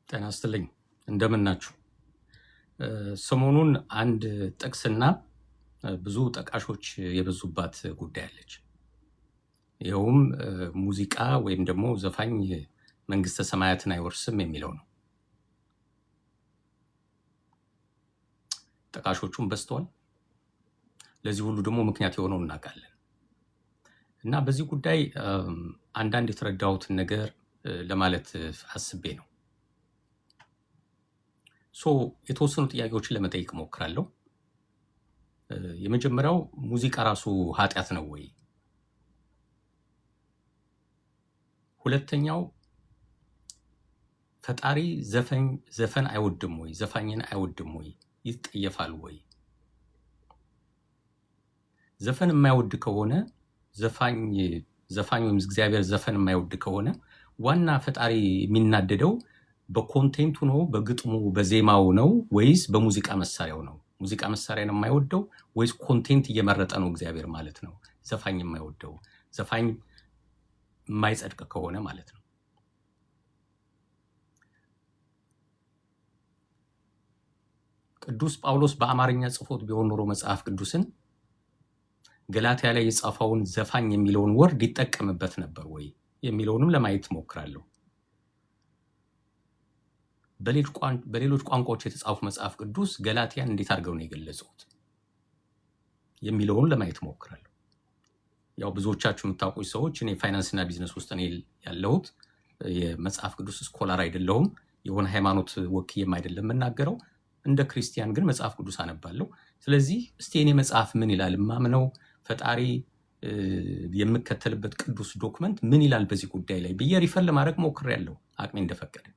ጤና ይስጥልኝ እንደምን ናችሁ? ሰሞኑን አንድ ጥቅስና ብዙ ጠቃሾች የበዙባት ጉዳይ አለች። ይኸውም ሙዚቃ ወይም ደግሞ ዘፋኝ መንግስተ ሰማያትን አይወርስም የሚለው ነው። ጠቃሾቹም በዝተዋል። ለዚህ ሁሉ ደግሞ ምክንያት የሆነው እናውቃለን። እና በዚህ ጉዳይ አንዳንድ የተረዳሁትን ነገር ለማለት አስቤ ነው። የተወሰኑ ጥያቄዎችን ለመጠየቅ እሞክራለሁ። የመጀመሪያው ሙዚቃ ራሱ ኃጢአት ነው ወይ? ሁለተኛው ፈጣሪ ዘፈን አይወድም ወይ? ዘፋኝን አይወድም ወይ? ይጠየፋል ወይ? ዘፈን የማይወድ ከሆነ ዘፋኝ ወይም እግዚአብሔር ዘፈን የማይወድ ከሆነ ዋና ፈጣሪ የሚናደደው በኮንቴንቱ ነው፣ በግጥሙ በዜማው ነው ወይስ በሙዚቃ መሳሪያው ነው? ሙዚቃ መሳሪያን የማይወደው ወይስ ኮንቴንት እየመረጠ ነው እግዚአብሔር ማለት ነው? ዘፋኝ የማይወደው ዘፋኝ የማይጸድቅ ከሆነ ማለት ነው። ቅዱስ ጳውሎስ በአማርኛ ጽፎት ቢሆን ኖሮ መጽሐፍ ቅዱስን ገላትያ ላይ የጻፈውን ዘፋኝ የሚለውን ወርድ ይጠቀምበት ነበር ወይ የሚለውንም ለማየት ሞክራለሁ። በሌሎች ቋንቋዎች የተጻፉ መጽሐፍ ቅዱስ ገላትያን እንዴት አድርገው ነው የገለጹት የሚለውን ለማየት ሞክራለሁ። ያው ብዙዎቻችሁ የምታውቁኝ ሰዎች እኔ ፋይናንስና ቢዝነስ ውስጥ ነው ያለሁት። የመጽሐፍ ቅዱስ ስኮላር አይደለሁም። የሆነ ሃይማኖት ወክዬም አይደለም የምናገረው። እንደ ክርስቲያን ግን መጽሐፍ ቅዱስ አነባለሁ። ስለዚህ እስቲ እኔ መጽሐፍ ምን ይላል፣ ማምነው ፈጣሪ የምከተልበት ቅዱስ ዶክመንት ምን ይላል በዚህ ጉዳይ ላይ ብዬ ሪፈር ለማድረግ ሞክሬያለሁ። አቅሜ እንደፈቀደ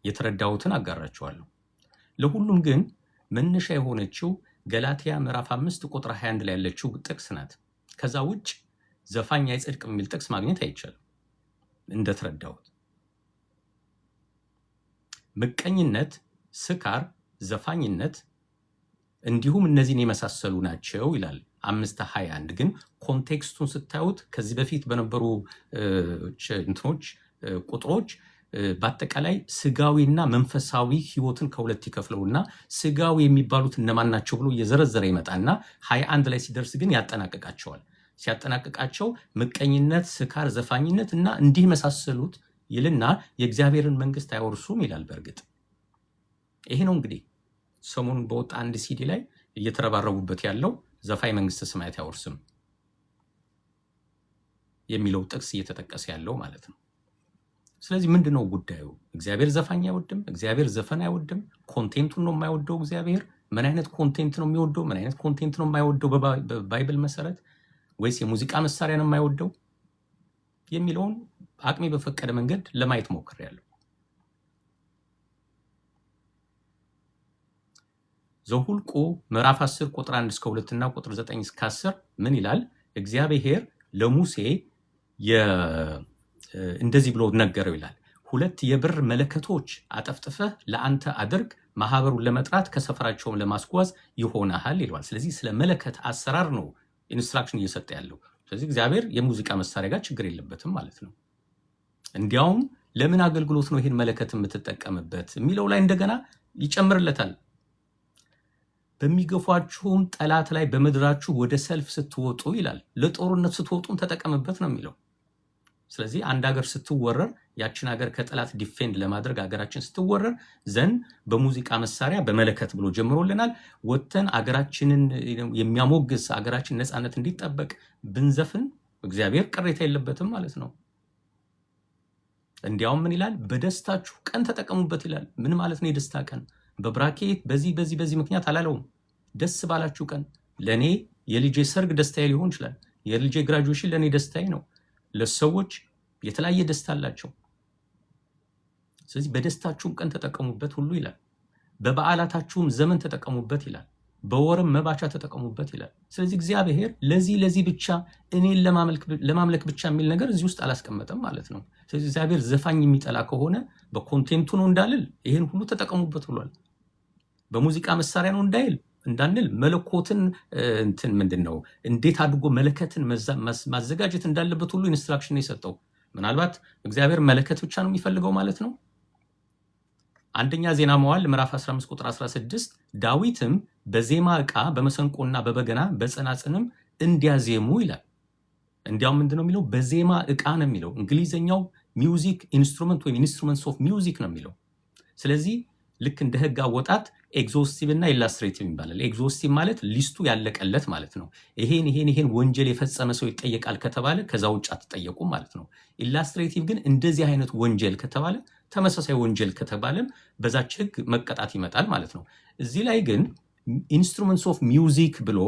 የተረዳሁትን አጋራችኋለሁ። ለሁሉም ግን መነሻ የሆነችው ገላትያ ምዕራፍ 5 ቁጥር 21 ላይ ያለችው ጥቅስ ናት። ከዛ ውጭ ዘፋኝ አይጸድቅም የሚል ጥቅስ ማግኘት አይቻልም። እንደተረዳሁት ምቀኝነት፣ ስካር፣ ዘፋኝነት እንዲሁም እነዚህን የመሳሰሉ ናቸው ይላል 5:21። ግን ኮንቴክስቱን ስታዩት ከዚህ በፊት በነበሩ እንትኖች ቁጥሮች በአጠቃላይ ስጋዊና መንፈሳዊ ህይወትን ከሁለት ይከፍለውና ስጋዊ የሚባሉት እነማን ናቸው ብሎ እየዘረዘረ ይመጣና 21 ላይ ሲደርስ ግን ያጠናቅቃቸዋል። ሲያጠናቅቃቸው ምቀኝነት፣ ስካር፣ ዘፋኝነት እና እንዲህ መሳሰሉት ይልና የእግዚአብሔርን መንግስት አይወርሱም ይላል። በእርግጥ ይሄ ነው እንግዲህ ሰሞኑን በወጣ አንድ ሲዲ ላይ እየተረባረቡበት ያለው ዘፋኝ መንግስተ ሰማያት አይወርስም የሚለው ጥቅስ እየተጠቀሰ ያለው ማለት ነው። ስለዚህ ምንድነው ጉዳዩ? እግዚአብሔር ዘፋኝ አይወድም? እግዚአብሔር ዘፈን አይወድም? ኮንቴንቱን ነው የማይወደው እግዚአብሔር? ምን አይነት ኮንቴንት ነው የሚወደው? ምን አይነት ኮንቴንት ነው የማይወደው በባይብል መሰረት? ወይስ የሙዚቃ መሳሪያ ነው የማይወደው የሚለውን አቅሜ በፈቀደ መንገድ ለማየት ሞክሬያለሁ። ዘኍልቍ ምዕራፍ 10 ቁጥር 1 እስከ 2 እና ቁጥር 9 እስከ 10 ምን ይላል? እግዚአብሔር ለሙሴ እንደዚህ ብሎ ነገረው ይላል። 2 የብር መለከቶች አጠፍጥፈህ ለአንተ አድርግ፣ ማህበሩን ለመጥራት ከሰፈራቸውም ለማስጓዝ ይሆናል ይለዋል። ስለዚህ ስለ መለከት አሰራር ነው ኢንስትራክሽን እየሰጠ ያለው። ስለዚህ እግዚአብሔር የሙዚቃ መሳሪያ ጋር ችግር የለበትም ማለት ነው። እንዲያውም ለምን አገልግሎት ነው ይሄን መለከት የምትጠቀምበት የሚለው ላይ እንደገና ይጨምርለታል። በሚገፏችሁም ጠላት ላይ በምድራችሁ ወደ ሰልፍ ስትወጡ ይላል። ለጦርነት ስትወጡም ተጠቀምበት ነው የሚለው። ስለዚህ አንድ ሀገር ስትወረር ያችን ሀገር ከጠላት ዲፌንድ ለማድረግ ሀገራችን ስትወረር ዘንድ በሙዚቃ መሳሪያ በመለከት ብሎ ጀምሮልናል። ወጥተን ሀገራችንን የሚያሞግስ ሀገራችን ነፃነት እንዲጠበቅ ብንዘፍን እግዚአብሔር ቅሬታ የለበትም ማለት ነው። እንዲያውም ምን ይላል? በደስታችሁ ቀን ተጠቀሙበት ይላል። ምን ማለት ነው የደስታ ቀን? በብራኬት በዚህ ምክንያት አላለውም። ደስ ባላችሁ ቀን። ለኔ የልጄ ሰርግ ደስታዬ ሊሆን ይችላል። የልጄ ግራጁዌሽን ለኔ ደስታዬ ነው። ለሰዎች የተለያየ ደስታ አላቸው። ስለዚህ በደስታችሁም ቀን ተጠቀሙበት ሁሉ ይላል። በበዓላታችሁም ዘመን ተጠቀሙበት ይላል። በወርም መባቻ ተጠቀሙበት ይላል። ስለዚህ እግዚአብሔር ለዚህ ብቻ እኔን ለማምለክ ብቻ የሚል ነገር እዚህ ውስጥ አላስቀመጠም ማለት ነው። ስለዚህ እግዚአብሔር ዘፋኝ የሚጠላ ከሆነ በኮንቴንቱ ነው እንዳልል ይሄን ሁሉ ተጠቀሙበት ብሏል። በሙዚቃ መሳሪያ ነው እንዳንል መለኮትን ምንድነው እንዴት አድርጎ መለከትን ማዘጋጀት እንዳለበት ሁሉ ኢንስትራክሽን የሰጠው። ምናልባት እግዚአብሔር መለከት ብቻ ነው የሚፈልገው ማለት ነው። አንደኛ ዜና መዋዕል ምዕራፍ 15 ቁጥር 16 ዳዊትም በዜማ ዕቃ በመሰንቆና በበገና በጸናጽንም እንዲያዜሙ ይላል። እንዲያውም ምንድነው የሚለው? በዜማ ዕቃ ነው የሚለው። እንግሊዘኛው ሚውዚክ ኢንስትሩመንት ወይም ኢንስትሩመንትስ ኦፍ ሚውዚክ ነው የሚለው። ስለዚህ ልክ እንደ ህግ አወጣት ኤግዞስቲቭ እና ኢላስትሬቲቭ ይባላል። ኤግዞስቲቭ ማለት ሊስቱ ያለቀለት ማለት ነው። ይሄን ወንጀል የፈጸመ ሰው ይጠየቃል ከተባለ ከዛ ውጭ አትጠየቁም ማለት ነው። ኢላስትሬቲቭ ግን እንደዚህ አይነት ወንጀል ከተባለ ተመሳሳይ ወንጀል ከተባለም በዛች ህግ መቀጣት ይመጣል ማለት ነው። እዚህ ላይ ግን ኢንስትሩመንትስ ኦፍ ሚውዚክ ብሎ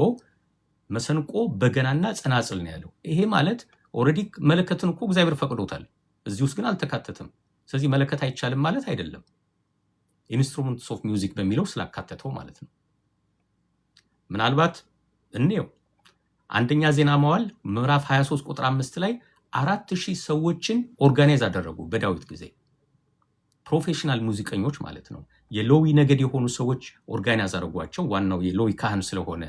መሰንቆ በገናና ጸናጽል ነው ያለው። ይሄ ማለት ኦልሬዲ መለከትን እኮ እግዚአብሔር ፈቅዶታል፣ እዚህ ውስጥ ግን አልተካተተም። ስለዚህ መለከት አይቻልም ማለት አይደለም፣ ኢንስትሩመንትስ ኦፍ ሚውዚክ በሚለው ስላካተተው ማለት ነው። ምናልባት እንየው አንደኛ ዜና መዋዕል ምዕራፍ 23 ቁጥር 5 ላይ 4000 ሰዎችን ኦርጋናይዝ አደረጉ በዳዊት ጊዜ። ፕሮፌሽናል ሙዚቀኞች ማለት ነው። የሎዊ ነገድ የሆኑ ሰዎች ኦርጋናይዝ አደረጓቸው። ዋናው የሎዊ ካህን ስለሆነ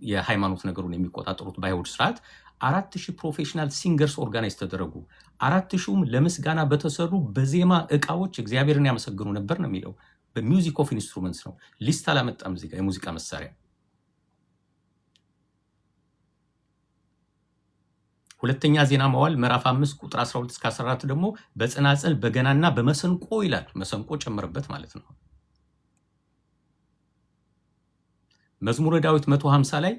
የሃይማኖት ነገሩን የሚቆጣጠሩት በአይሁድ ስርዓት 4000 ፕሮፌሽናል ሲንገርስ ኦርጋናይዝ ተደረጉ። 4000ም ለምስጋና በተሰሩ በዜማ ዕቃዎች እግዚአብሔርን ያመሰግኑ ነበር ነው የሚለው። በሚውዚክ ኦፍ ኢንስትሩመንትስ ነው። ሊስት አላመጣም እዚህ ጋር የሙዚቃ መሳሪያ። ሁለተኛ ዜና መዋዕል ምዕራፍ 5 ቁጥር 12 እስከ 14 ደግሞ በጸናጽል በገናና በመሰንቆ ይላል። መሰንቆ ጨምርበት ማለት ነው። መዝሙረ ዳዊት 150 ላይ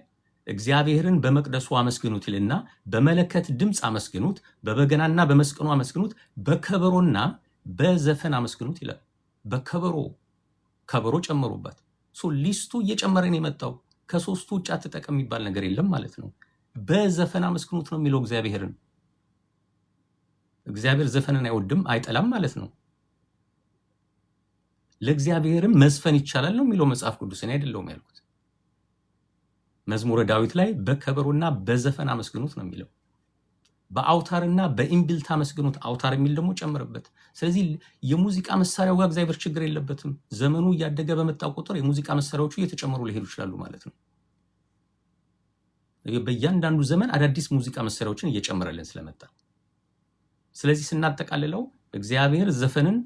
እግዚአብሔርን በመቅደሱ አመስግኑት ይልና በመለከት ድምፅ አመስግኑት፣ በበገናና በመስቀኑ አመስግኑት፣ በከበሮና በዘፈን አመስግኑት ይላል። ከበሮ ጨመሩበት። ሊስቱ እየጨመረን የመጣው ከሶስቱ ውጭ አትጠቀም የሚባል ነገር የለም ማለት ነው። በዘፈን አመስግኑት ነው የሚለው እግዚአብሔርን። እግዚአብሔር ዘፈንን አይወድም አይጠላም ማለት ነው። ለእግዚአብሔርም መዝፈን ይቻላል ነው የሚለው መጽሐፍ ቅዱስ። እኔ አይደለሁም ያልኩት። መዝሙረ ዳዊት ላይ በከበሮና በዘፈን አመስግኑት ነው የሚለው። በአውታርና በኢምቢልታ አመስግኑት፣ አውታር የሚል ደግሞ ጨምርበት። ስለዚህ የሙዚቃ መሳሪያው ጋር እግዚአብሔር ችግር የለበትም። ዘመኑ እያደገ በመጣ ቁጥር የሙዚቃ መሳሪያዎቹ እየተጨመሩ ሊሄዱ ይችላሉ ማለት ነው። በእያንዳንዱ ዘመን አዳዲስ ሙዚቃ መሳሪያዎችን እየጨመረልን ስለመጣ፣ ስለዚህ ስናጠቃልለው እግዚአብሔር ዘፈንን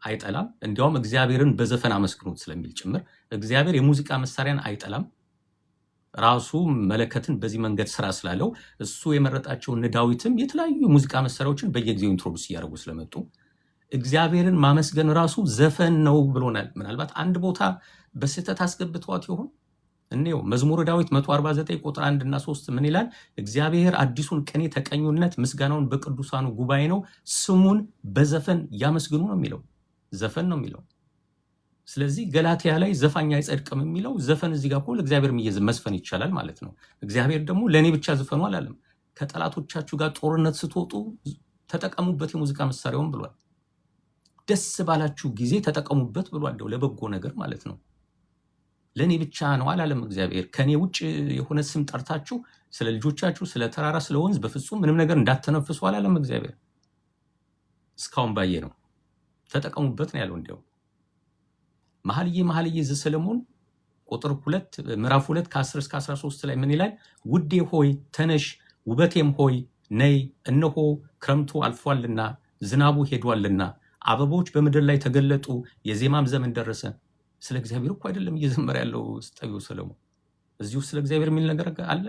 አይጠላም፣ እንዲያውም እግዚአብሔርን በዘፈን አመስግኑት ስለሚል ጭምር። እግዚአብሔር የሙዚቃ መሳሪያን አይጠላም። ራሱ መለከትን በዚህ መንገድ ስራ ስላለው እሱ የመረጣቸው እነ ዳዊትም የተለያዩ የሙዚቃ መሳሪያዎችን በየጊዜው ኢንትሮዱስ እያደረጉ ስለመጡ እግዚአብሔርን ማመስገን ራሱ ዘፈን ነው ብሎናል። ምናልባት አንድ ቦታ በስህተት አስገብተዋት ይሆን? እኔው መዝሙረ ዳዊት 149 ቁጥር 1 እና 3 ምን ይላል? እግዚአብሔር አዲሱን ቅኔ ተቀኙለት፣ ምስጋናውን በቅዱሳኑ ጉባኤ ነው፣ ስሙን በዘፈን ያመስግኑ ነው የሚለው። ዘፈን ነው የሚለው። ስለዚህ ገላትያ ላይ ዘፋኝ አይጸድቅም የሚለው ዘፈን እዚህ ጋር ለእግዚአብሔር መዝፈን ይቻላል ማለት ነው። እግዚአብሔር ደግሞ ለእኔ ብቻ ዘፈኑ አላለም። ከጠላቶቻችሁ ጋር ጦርነት ስትወጡ ተጠቀሙበት የሙዚቃ መሳሪያውን ብሏል። ደስ ባላችሁ ጊዜ ተጠቀሙበት ብሏል። ለበጎ ነገር ማለት ነው። ለእኔ ብቻ ነው አላለም እግዚአብሔር። ከእኔ ውጭ የሆነ ስም ጠርታችሁ ስለ ልጆቻችሁ፣ ስለ ተራራ፣ ስለ ወንዝ በፍጹም ምንም ነገር እንዳትተነፍሱ አላለም እግዚአብሔር። እስካሁን ባየ ነው ተጠቀሙበት ነው ያለው። እንዲያው መኃልየ ዘሰሎሞን ቁጥር 2 ምዕራፍ 2 ከ10 እስከ 13 ላይ ምን ይላል? ውዴ ሆይ ተነሽ፣ ውበቴም ሆይ ነይ፣ እነሆ ክረምቱ አልፏልና ዝናቡ ሄዷልና አበቦች በምድር ላይ ተገለጡ፣ የዜማም ዘመን ደረሰ። ስለ እግዚአብሔር እኮ አይደለም እየዘመረ ያለው ጠቢው ሰሎሞን። እዚሁ ስለ እግዚአብሔር የሚል ነገር አለ።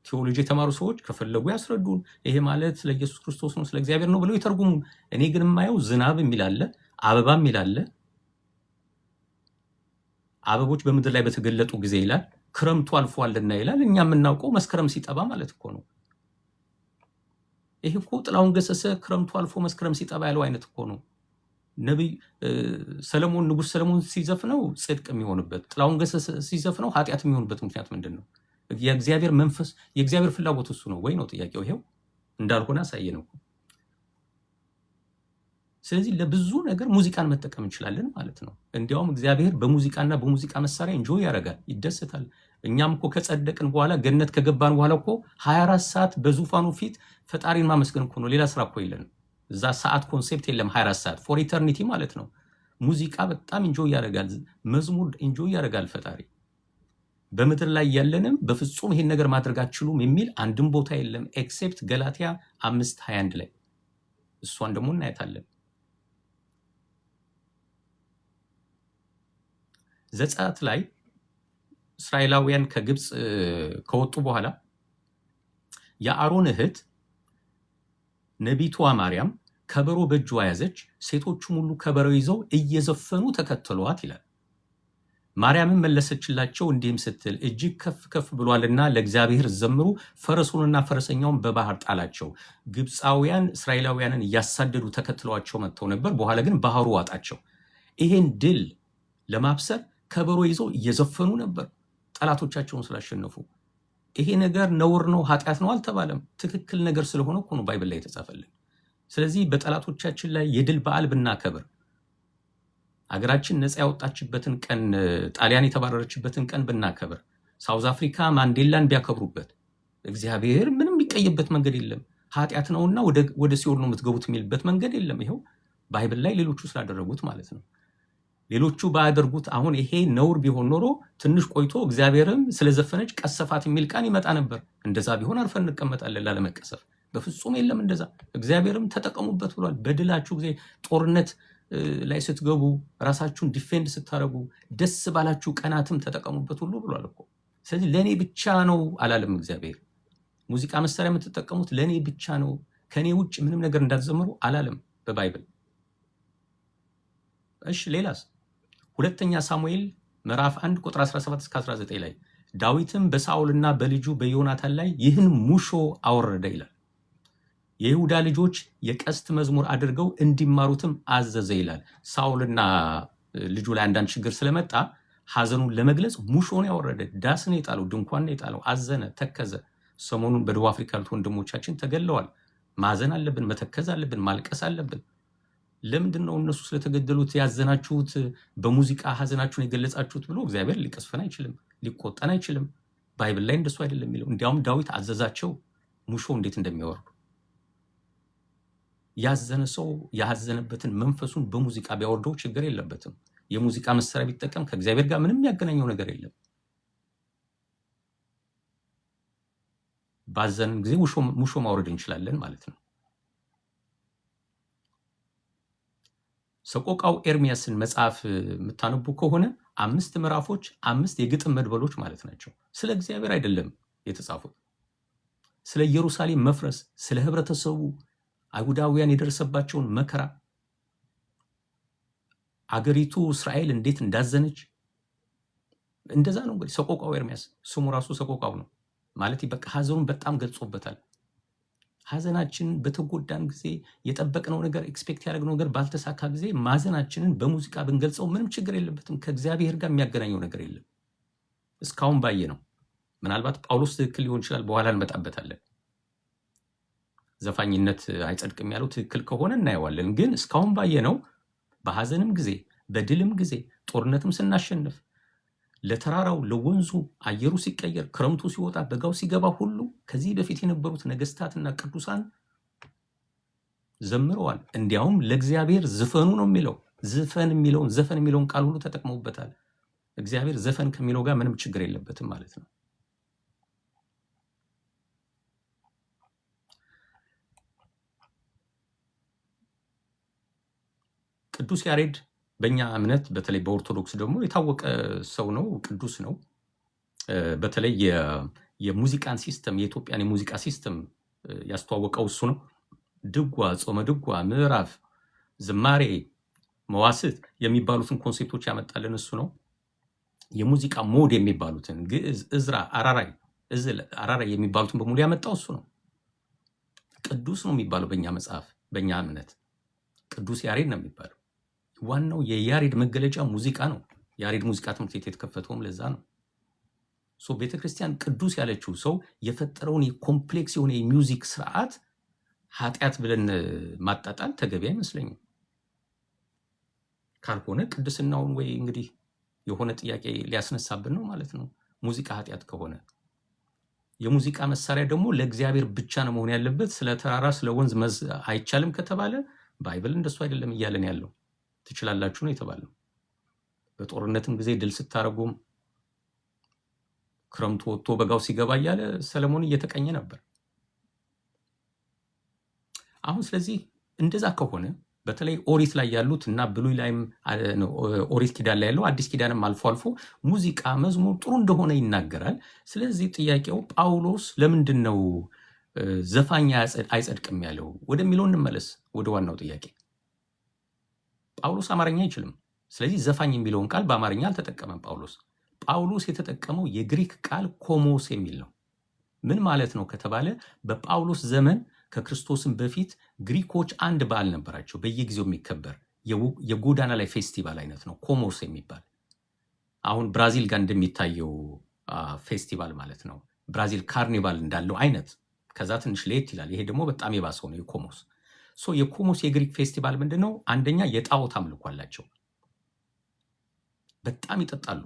ቴዎሎጂ የተማሩ ሰዎች ከፈለጉ ያስረዱን። ይሄ ማለት ስለ ኢየሱስ ክርስቶስ ነው፣ ስለ እግዚአብሔር ነው ብለው ይተርጉሙ። እኔ ግን የማየው ዝናብ የሚል አለ፣ አበባ የሚል አለ። አበቦች በምድር ላይ በተገለጡ ጊዜ ይላል፣ ክረምቱ አልፏልና ይላል። እኛ የምናውቀው መስከረም ሲጠባ ማለት እኮ ነው። ይሄ እኮ ጥላሁን ገሰሰ ክረምቱ አልፎ መስከረም ሲጠባ ያለው አይነት እኮ ነው። ነብይ ሰለሞን ንጉስ ሰለሞን ሲዘፍነው ጽድቅ የሚሆንበት፣ ጥላሁን ገሰሰ ሲዘፍነው ኃጢአት የሚሆንበት ምክንያት ምንድን ነው? የእግዚአብሔር መንፈስ የእግዚአብሔር ፍላጎት እሱ ነው ወይ ነው ጥያቄው። ይሄው እንዳልሆነ አሳየ ነው። ስለዚህ ለብዙ ነገር ሙዚቃን መጠቀም እንችላለን ማለት ነው። እንዲያውም እግዚአብሔር በሙዚቃና በሙዚቃ መሳሪያ እንጆይ ያደርጋል፣ ይደሰታል። እኛም እኮ ከጸደቅን በኋላ ገነት ከገባን በኋላ እኮ 24 ሰዓት በዙፋኑ ፊት ፈጣሪን ማመስገን እኮ ነው። ሌላ ስራ እኮ የለንም። እዛ ሰዓት ኮንሴፕት የለም። 24 ሰዓት ፎር ኢተርኒቲ ማለት ነው። ሙዚቃ በጣም እንጆይ ያደርጋል፣ መዝሙር እንጆይ ያደርጋል ፈጣሪ። በምድር ላይ ያለንም በፍጹም ይሄን ነገር ማድረግ አትችሉም የሚል አንድም ቦታ የለም ኤክሴፕት ገላትያ 5:21 ላይ። እሷን ደግሞ እናያታለን። ዘጸአት ላይ እስራኤላውያን ከግብፅ ከወጡ በኋላ የአሮን እህት ነቢቷ ማርያም ከበሮ በእጇ ያዘች፣ ሴቶቹም ሁሉ ከበሮ ይዘው እየዘፈኑ ተከተሏት ይላል። ማርያምን መለሰችላቸው እንዲህም ስትል እጅግ ከፍ ከፍ ብሏልና ለእግዚአብሔር ዘምሩ፣ ፈረሱንና ፈረሰኛውን በባህር ጣላቸው። ግብፃውያን እስራኤላውያንን እያሳደዱ ተከትለዋቸው መጥተው ነበር። በኋላ ግን ባህሩ ዋጣቸው። ይሄን ድል ለማብሰር ከበሮ ይዘው እየዘፈኑ ነበር ጠላቶቻቸውን ስላሸነፉ። ይሄ ነገር ነውር ነው ኃጢአት ነው አልተባለም። ትክክል ነገር ስለሆነ እኮ ነው ባይብል ላይ የተጻፈልን። ስለዚህ በጠላቶቻችን ላይ የድል በዓል ብናከብር፣ አገራችን ነፃ ያወጣችበትን ቀን፣ ጣሊያን የተባረረችበትን ቀን ብናከብር፣ ሳውዝ አፍሪካ ማንዴላን ቢያከብሩበት፣ እግዚአብሔር ምንም የሚቀይበት መንገድ የለም። ኃጢአት ነውና ወደ ሲኦል ነው የምትገቡት የሚልበት መንገድ የለም። ይኸው ባይብል ላይ ሌሎቹ ስላደረጉት ማለት ነው። ሌሎቹ ባያደርጉት አሁን ይሄ ነውር ቢሆን ኖሮ ትንሽ ቆይቶ እግዚአብሔርም ስለዘፈነች ቀሰፋት የሚል ቃል ይመጣ ነበር። እንደዛ ቢሆን አርፈን እንቀመጣለን ላለመቀሰፍ። በፍጹም የለም እንደዛ። እግዚአብሔርም ተጠቀሙበት ብሏል። በድላችሁ ጊዜ ጦርነት ላይ ስትገቡ፣ ራሳችሁን ዲፌንድ ስታደርጉ፣ ደስ ባላችሁ ቀናትም ተጠቀሙበት ሁሉ ብሏል እኮ። ስለዚህ ለእኔ ብቻ ነው አላለም እግዚአብሔር። ሙዚቃ መሳሪያ የምትጠቀሙት ለእኔ ብቻ ነው፣ ከእኔ ውጭ ምንም ነገር እንዳትዘምሩ አላለም በባይብል። እሺ ሌላስ? ሁለተኛ ሳሙኤል ምዕራፍ 1 ቁጥር 17 እስከ 19 ላይ ዳዊትም በሳኦልና በልጁ በዮናታን ላይ ይህን ሙሾ አወረደ ይላል። የይሁዳ ልጆች የቀስት መዝሙር አድርገው እንዲማሩትም አዘዘ ይላል። ሳኦልና ልጁ ላይ አንዳንድ ችግር ስለመጣ ሐዘኑን ለመግለጽ ሙሾን ያወረደ፣ ዳስን የጣለው፣ ድንኳን የጣለው፣ አዘነ፣ ተከዘ። ሰሞኑን በደቡብ አፍሪካ ያሉት ወንድሞቻችን ተገለዋል። ማዘን አለብን፣ መተከዝ አለብን፣ ማልቀስ አለብን። ለምንድን ነው እነሱ ስለተገደሉት ያዘናችሁት፣ በሙዚቃ ሐዘናችሁን የገለጻችሁት ብሎ እግዚአብሔር ሊቀስፈን አይችልም፣ ሊቆጣን አይችልም። ባይብል ላይ እንደሱ አይደለም የሚለው። እንዲያውም ዳዊት አዘዛቸው ሙሾ እንዴት እንደሚያወርዱ። ያዘነ ሰው ያዘነበትን መንፈሱን በሙዚቃ ቢያወርደው ችግር የለበትም። የሙዚቃ መሳሪያ ቢጠቀም ከእግዚአብሔር ጋር ምንም ያገናኘው ነገር የለም። ባዘንን ጊዜ ሙሾ ማውረድ እንችላለን ማለት ነው። ሰቆቃው ኤርሚያስን መጽሐፍ የምታነቡ ከሆነ 5 ምዕራፎች 5 የግጥም መድበሎች ማለት ናቸው። ስለ እግዚአብሔር አይደለም የተጻፉት። ስለ ኢየሩሳሌም መፍረስ፣ ስለ ህብረተሰቡ አይሁዳውያን የደረሰባቸውን መከራ፣ አገሪቱ እስራኤል እንዴት እንዳዘነች፣ እንደዛ ነው እንግዲህ ሰቆቃው ኤርሚያስ። ስሙ ራሱ ሰቆቃው ነው ማለት በቃ ሐዘኑን በጣም ገልጾበታል። ሐዘናችን በተጎዳን ጊዜ፣ የጠበቅነው ነገር ኤክስፔክት ያደረግነው ነገር ባልተሳካ ጊዜ ማዘናችንን በሙዚቃ ብንገልጸው ምንም ችግር የለበትም። ከእግዚአብሔር ጋር የሚያገናኘው ነገር የለም። እስካሁን ባየ ነው። ምናልባት ጳውሎስ ትክክል ሊሆን ይችላል፣ በኋላ እንመጣበታለን። ዘፋኝነት አይጸድቅም ያለው ትክክል ከሆነ እናየዋለን። ግን እስካሁን ባየ ነው በሐዘንም ጊዜ በድልም ጊዜ ጦርነትም ስናሸንፍ ለተራራው ለወንዙ አየሩ ሲቀየር ክረምቱ ሲወጣ በጋው ሲገባ ሁሉ ከዚህ በፊት የነበሩት ነገስታትና ቅዱሳን ዘምረዋል። እንዲያውም ለእግዚአብሔር ዝፈኑ ነው የሚለው። ዘፈን የሚለውን ቃል ሁሉ ተጠቅመውበታል። እግዚአብሔር ዘፈን ከሚለው ጋር ምንም ችግር የለበትም ማለት ነው። ቅዱስ ያሬድ በእኛ እምነት በተለይ በኦርቶዶክስ ደግሞ የታወቀ ሰው ነው፣ ቅዱስ ነው። በተለይ የሙዚቃን ሲስተም የኢትዮጵያን የሙዚቃ ሲስተም ያስተዋወቀው እሱ ነው። ድጓ፣ ጾመ ድጓ፣ ምዕራፍ፣ ዝማሬ፣ መዋስት የሚባሉትን ኮንሴፕቶች ያመጣልን እሱ ነው። የሙዚቃ ሞድ የሚባሉትን ግዕዝ፣ እዝራ፣ አራራይ፣ እዝል፣ አራራይ የሚባሉትን በሙሉ ያመጣው እሱ ነው። ቅዱስ ነው የሚባለው በእኛ መጽሐፍ፣ በእኛ እምነት ቅዱስ ያሬድ ነው የሚባለው። ዋናው የያሬድ መገለጫ ሙዚቃ ነው። ያሬድ ሙዚቃ ትምህርት ቤት የተከፈተውም ለዛ ነው። ቤተክርስቲያን ቅዱስ ያለችው ሰው የፈጠረውን የኮምፕሌክስ የሆነ የሚውዚክ ስርዓት ኃጢአት ብለን ማጣጣል ተገቢ አይመስለኝም። ካልሆነ ቅድስናውን ወይ እንግዲህ የሆነ ጥያቄ ሊያስነሳብን ነው ማለት ነው። ሙዚቃ ኃጢአት ከሆነ የሙዚቃ መሳሪያ ደግሞ ለእግዚአብሔር ብቻ ነው መሆን ያለበት። ስለ ተራራ ስለ ወንዝ አይቻልም ከተባለ ባይብል እንደሱ አይደለም እያለን ያለው። ትችላላችሁ ነው የተባለው። በጦርነትም ጊዜ ድል ስታረጉም ክረምቱ ወጥቶ በጋው ሲገባ እያለ ሰለሞን እየተቀኘ ነበር። አሁን ስለዚህ እንደዛ ከሆነ በተለይ ኦሪት ላይ ያሉት እና ብሉይ ላይም ኦሪት ኪዳን ላይ ያለው አዲስ ኪዳንም አልፎ አልፎ ሙዚቃ መዝሙር ጥሩ እንደሆነ ይናገራል። ስለዚህ ጥያቄው ጳውሎስ ለምንድን ነው ዘፋኝ አይጸድቅም ያለው ወደሚለው እንመለስ። ወደ ዋናው ጥያቄ ጳውሎስ አማርኛ አይችልም። ስለዚህ ዘፋኝ የሚለውን ቃል በአማርኛ አልተጠቀመም ጳውሎስ። ጳውሎስ የተጠቀመው የግሪክ ቃል ኮሞስ የሚል ነው። ምን ማለት ነው ከተባለ በጳውሎስ ዘመን ከክርስቶስም በፊት ግሪኮች አንድ በዓል ነበራቸው፣ በየጊዜው የሚከበር የጎዳና ላይ ፌስቲቫል አይነት ነው ኮሞስ የሚባል። አሁን ብራዚል ጋር እንደሚታየው ፌስቲቫል ማለት ነው። ብራዚል ካርኒቫል እንዳለው አይነት፣ ከዛ ትንሽ ለየት ይላል። ይሄ ደግሞ በጣም የባሰው ነው የኮሞስ። የኮሞስ የግሪክ ፌስቲቫል ምንድን ነው? አንደኛ የጣዖት አምልኮ አላቸው። በጣም ይጠጣሉ።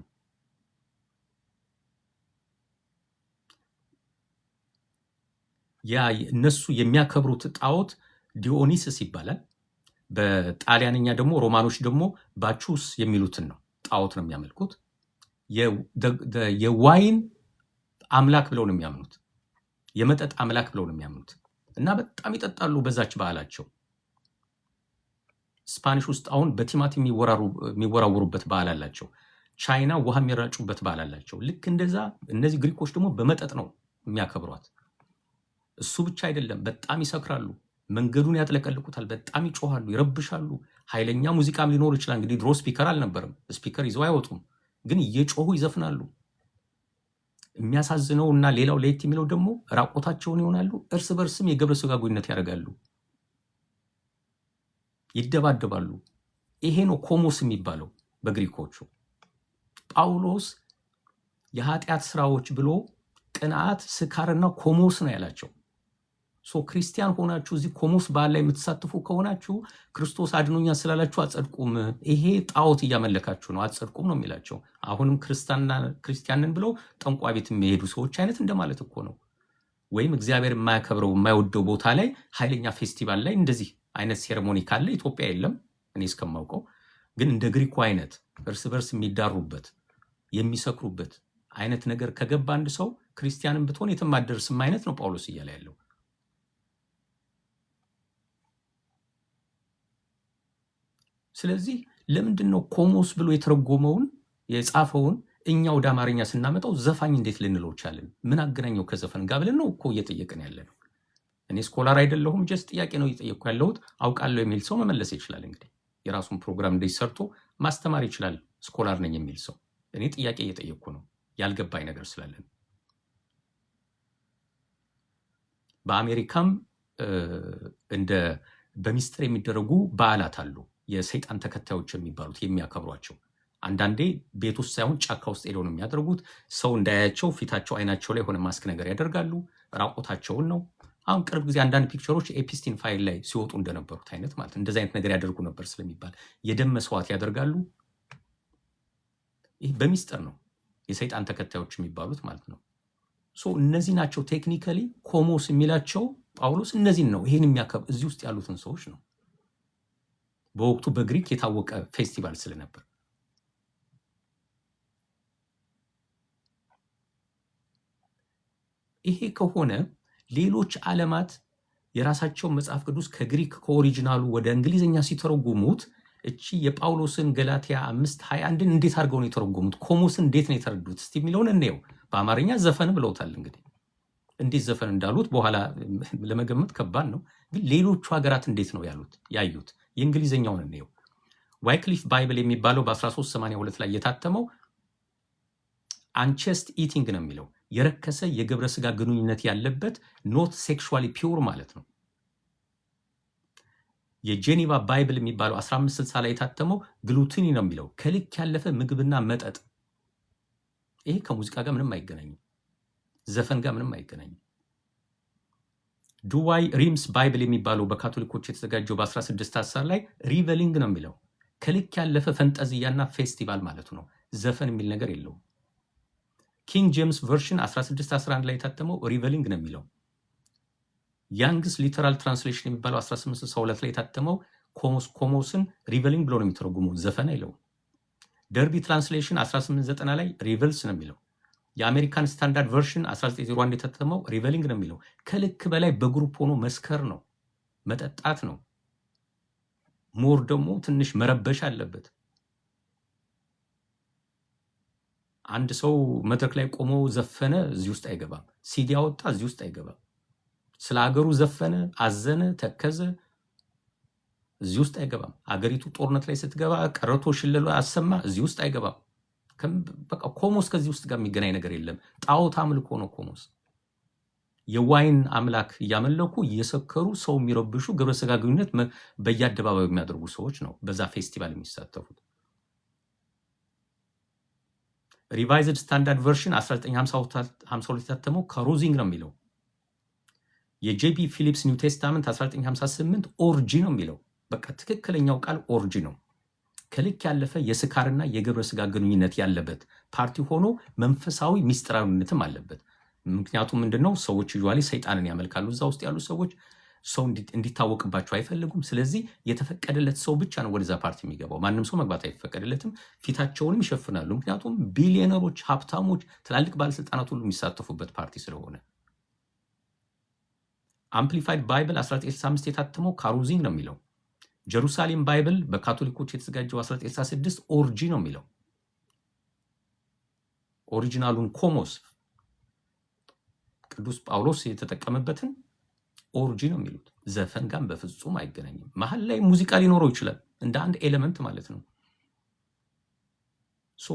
ያ እነሱ የሚያከብሩት ጣዖት ዲዮኒስስ ይባላል። በጣሊያንኛ ደግሞ ሮማኖች ደግሞ ባቹስ የሚሉትን ነው ጣዖት ነው የሚያመልኩት። የዋይን አምላክ ብለው ነው የሚያምኑት፣ የመጠጥ አምላክ ብለው ነው የሚያምኑት። እና በጣም ይጠጣሉ በዛች ባህላቸው። ስፓኒሽ ውስጥ አሁን በቲማቲ የሚወራወሩበት ባህል አላቸው። ቻይና ውሃ የሚራጩበት ባህል አላቸው። ልክ እንደዛ እነዚህ ግሪኮች ደግሞ በመጠጥ ነው የሚያከብሯት። እሱ ብቻ አይደለም፣ በጣም ይሰክራሉ፣ መንገዱን ያጥለቀልቁታል፣ በጣም ይጮሃሉ፣ ይረብሻሉ። ኃይለኛ ሙዚቃም ሊኖር ይችላል። እንግዲህ ድሮ ስፒከር አልነበርም፣ ስፒከር ይዘው አይወጡም፣ ግን እየጮሁ ይዘፍናሉ። የሚያሳዝነው እና ሌላው ለየት የሚለው ደግሞ ራቆታቸውን ይሆናሉ፣ እርስ በርስም የግብረ ሥጋ ግንኙነት ያደርጋሉ፣ ይደባደባሉ። ይሄ ነው ኮሞስ የሚባለው በግሪኮቹ። ጳውሎስ የኃጢአት ስራዎች ብሎ ቅንዓት፣ ስካርና ኮሞስ ነው ያላቸው። ክርስቲያን ሆናችሁ እዚህ ኮሞስ በዓል ላይ የምትሳትፉ ከሆናችሁ ክርስቶስ አድኖኛ ስላላችሁ አጸድቁም፣ ይሄ ጣዖት እያመለካችሁ ነው፣ አጸድቁም ነው የሚላቸው። አሁንም ክርስቲያንን ብለው ጠንቋይ ቤት የሚሄዱ ሰዎች አይነት እንደማለት እኮ ነው። ወይም እግዚአብሔር የማያከብረው የማይወደው ቦታ ላይ ኃይለኛ ፌስቲቫል ላይ እንደዚህ አይነት ሴሬሞኒ ካለ ኢትዮጵያ የለም እኔ እስከማውቀው። ግን እንደ ግሪኩ አይነት እርስ በርስ የሚዳሩበት የሚሰክሩበት አይነት ነገር ከገባ አንድ ሰው ክርስቲያንን ብትሆን የትም አትደርስም አይነት ነው ጳውሎስ እያለ ያለው። ስለዚህ ለምንድን ነው ኮሞስ ብሎ የተረጎመውን የጻፈውን እኛ ወደ አማርኛ ስናመጣው ዘፋኝ እንዴት ልንለው ቻልን? ምን አገናኘው ከዘፈን ጋር ብለን ነው እኮ እየጠየቅን ያለ ነው። እኔ ስኮላር አይደለሁም፣ ጀስት ጥያቄ ነው እየጠየቅኩ ያለሁት። አውቃለሁ የሚል ሰው መመለስ ይችላል። እንግዲህ የራሱን ፕሮግራም እንደዚህ ሰርቶ ማስተማር ይችላል። ስኮላር ነኝ የሚል ሰው እኔ ጥያቄ እየጠየቅኩ ነው፣ ያልገባኝ ነገር ስላለን። በአሜሪካም እንደ በሚስጥር የሚደረጉ በዓላት አሉ፣ የሰይጣን ተከታዮች የሚባሉት የሚያከብሯቸው። አንዳንዴ ቤት ውስጥ ሳይሆን ጫካ ውስጥ ሄደው ነው የሚያደርጉት። ሰው እንዳያቸው ፊታቸው አይናቸው ላይ የሆነ ማስክ ነገር ያደርጋሉ። ራቆታቸውን ነው። አሁን ቅርብ ጊዜ አንዳንድ ፒክቸሮች ኤፒስቲን ፋይል ላይ ሲወጡ እንደነበሩት አይነት ማለት እንደዚህ አይነት ነገር ያደርጉ ነበር ስለሚባል የደም መስዋዕት ያደርጋሉ። ይህ በሚስጥር ነው የሰይጣን ተከታዮች የሚባሉት ማለት ነው። እነዚህ ናቸው ቴክኒካሊ ኮሞስ የሚላቸው ጳውሎስ እነዚህን ነው። ይሄን የሚያከብር እዚህ ውስጥ ያሉትን ሰዎች ነው። በወቅቱ በግሪክ የታወቀ ፌስቲቫል ስለነበር ይሄ ከሆነ ሌሎች ዓለማት የራሳቸውን መጽሐፍ ቅዱስ ከግሪክ ከኦሪጂናሉ ወደ እንግሊዝኛ ሲተረጉሙት እቺ የጳውሎስን ገላትያ 5:21 እንዴት አድርገው ነው የተረጎሙት? ኮሞስን እንዴት ነው የተረዱት? እስቲ የሚለውን እንየው። በአማርኛ ዘፈን ብለውታል። እንግዲህ እንዴት ዘፈን እንዳሉት በኋላ ለመገመት ከባድ ነው። ግን ሌሎቹ ሀገራት እንዴት ነው ያዩት? የእንግሊዝኛውን እንየው። ዋይክሊፍ ባይብል የሚባለው በ1382 ላይ የታተመው አንቸስት ኢቲንግ ነው የሚለው የረከሰ የግብረ ሥጋ ግንኙነት ያለበት ኖት ሴክሹዋሊ ፒውር ማለት ነው። የጄኔቫ ባይብል የሚባለው 1560 ላይ የታተመው ግሉቲኒ ነው የሚለው ከልክ ያለፈ ምግብና መጠጥ። ይሄ ከሙዚቃ ጋር ምንም አይገናኝም፣ ዘፈን ጋር ምንም አይገናኝም። ዱዋይ ሪምስ ባይብል የሚባለው በካቶሊኮች የተዘጋጀው በ1610 ላይ ሪቨሊንግ ነው የሚለው ከልክ ያለፈ ፈንጠዝያና ፌስቲቫል ማለት ነው። ዘፈን የሚል ነገር የለውም። ኪንግ ጄምስ ቨርሽን 1611 ላይ የታተመው ሪቨሊንግ ነው የሚለው። ያንግስ ሊተራል ትራንስሌሽን የሚባለው 1862 ላይ የታተመው ኮሞስን ሪቨሊንግ ብሎ ነው የሚተረጉመው፣ ዘፈን አይለውም። ደርቢ ትራንስሌሽን 1890 ላይ ሪቨልስ ነው የሚለው። የአሜሪካን ስታንዳርድ ቨርሽን 1901 የታተመው ሪቨሊንግ ነው የሚለው። ከልክ በላይ በግሩፕ ሆኖ መስከር ነው፣ መጠጣት ነው። ሞር ደግሞ ትንሽ መረበሽ አለበት። አንድ ሰው መድረክ ላይ ቆሞ ዘፈነ፣ እዚህ ውስጥ አይገባም። ሲዲ አወጣ፣ እዚህ ውስጥ አይገባም። ስለ ሀገሩ ዘፈነ፣ አዘነ፣ ተከዘ፣ እዚህ ውስጥ አይገባም። አገሪቱ ጦርነት ላይ ስትገባ ቀረቶ ሽለሎ አሰማ፣ እዚህ ውስጥ አይገባም። በቃ ኮሞስ ከዚህ ውስጥ ጋር የሚገናኝ ነገር የለም። ጣዖት አምልኮ ነው ኮሞስ። የዋይን አምላክ እያመለኩ እየሰከሩ ሰው የሚረብሹ ግብረ ስጋ ግንኙነት በየአደባባዩ የሚያደርጉ ሰዎች ነው በዛ ፌስቲቫል የሚሳተፉት። ሪቫይዝድ ስታንዳርድ ቨርሽን 1952 የታተመው ከሮዚንግ ነው የሚለው። የጄቢ ፊሊፕስ ኒው ቴስታመንት 1958 ኦርጂ ነው የሚለው። በቃ ትክክለኛው ቃል ኦርጂ ነው። ከልክ ያለፈ የስካርና የግብረ ስጋ ግንኙነት ያለበት ፓርቲ ሆኖ መንፈሳዊ ሚስጥራዊነትም አለበት። ምክንያቱም ምንድነው? ሰዎች ዩዥዋሊ ሰይጣንን ያመልካሉ። እዛ ውስጥ ያሉ ሰዎች ሰው እንዲታወቅባቸው አይፈልጉም። ስለዚህ የተፈቀደለት ሰው ብቻ ነው ወደዛ ፓርቲ የሚገባው። ማንም ሰው መግባት አይፈቀደለትም። ፊታቸውንም ይሸፍናሉ። ምክንያቱም ቢሊዮነሮች፣ ሀብታሞች፣ ትላልቅ ባለስልጣናት ሁሉ የሚሳተፉበት ፓርቲ ስለሆነ። አምፕሊፋይድ ባይብል 1965 የታተመው ካሩዚንግ ነው የሚለው። ጀሩሳሌም ባይብል በካቶሊኮች የተዘጋጀው 1966 ኦርጂ ነው የሚለው። ኦሪጂናሉን ኮሞስ ቅዱስ ጳውሎስ የተጠቀመበትን ኦርጂ ነው የሚሉት። ዘፈን ጋር በፍጹም አይገናኝም። መሀል ላይ ሙዚቃ ሊኖረው ይችላል እንደ አንድ ኤሌመንት ማለት ነው።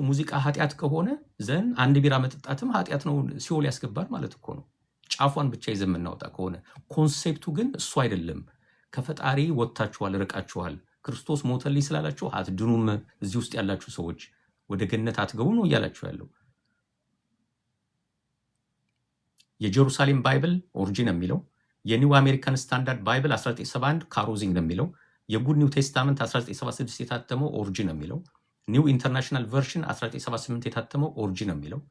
ሙዚቃ ኃጢአት ከሆነ ዘን አንድ ቢራ መጠጣትም ኃጢአት ነው፣ ሲኦል ያስገባል ማለት እኮ ነው። ጫፏን ብቻ ይዘን የምናወጣ ከሆነ። ኮንሴፕቱ ግን እሱ አይደለም። ከፈጣሪ ወጥታችኋል፣ ርቃችኋል፣ ክርስቶስ ሞተልኝ ስላላችሁ አትድኑም፣ እዚህ ውስጥ ያላችሁ ሰዎች ወደ ገነት አትገቡ ነው እያላችሁ ያለው። የጀሩሳሌም ባይብል ኦሪጂን የሚለው። የኒው አሜሪካን ስታንዳርድ ባይብል 1971 ካሮዚንግ ነው የሚለው። የጉድ ኒው ቴስታመንት 1976 የታተመው ኦሪጂን ነው የሚለው። ኒው ኢንተርናሽናል ቨርሽን 1978 የታተመው ኦሪጂን ነው የሚለው።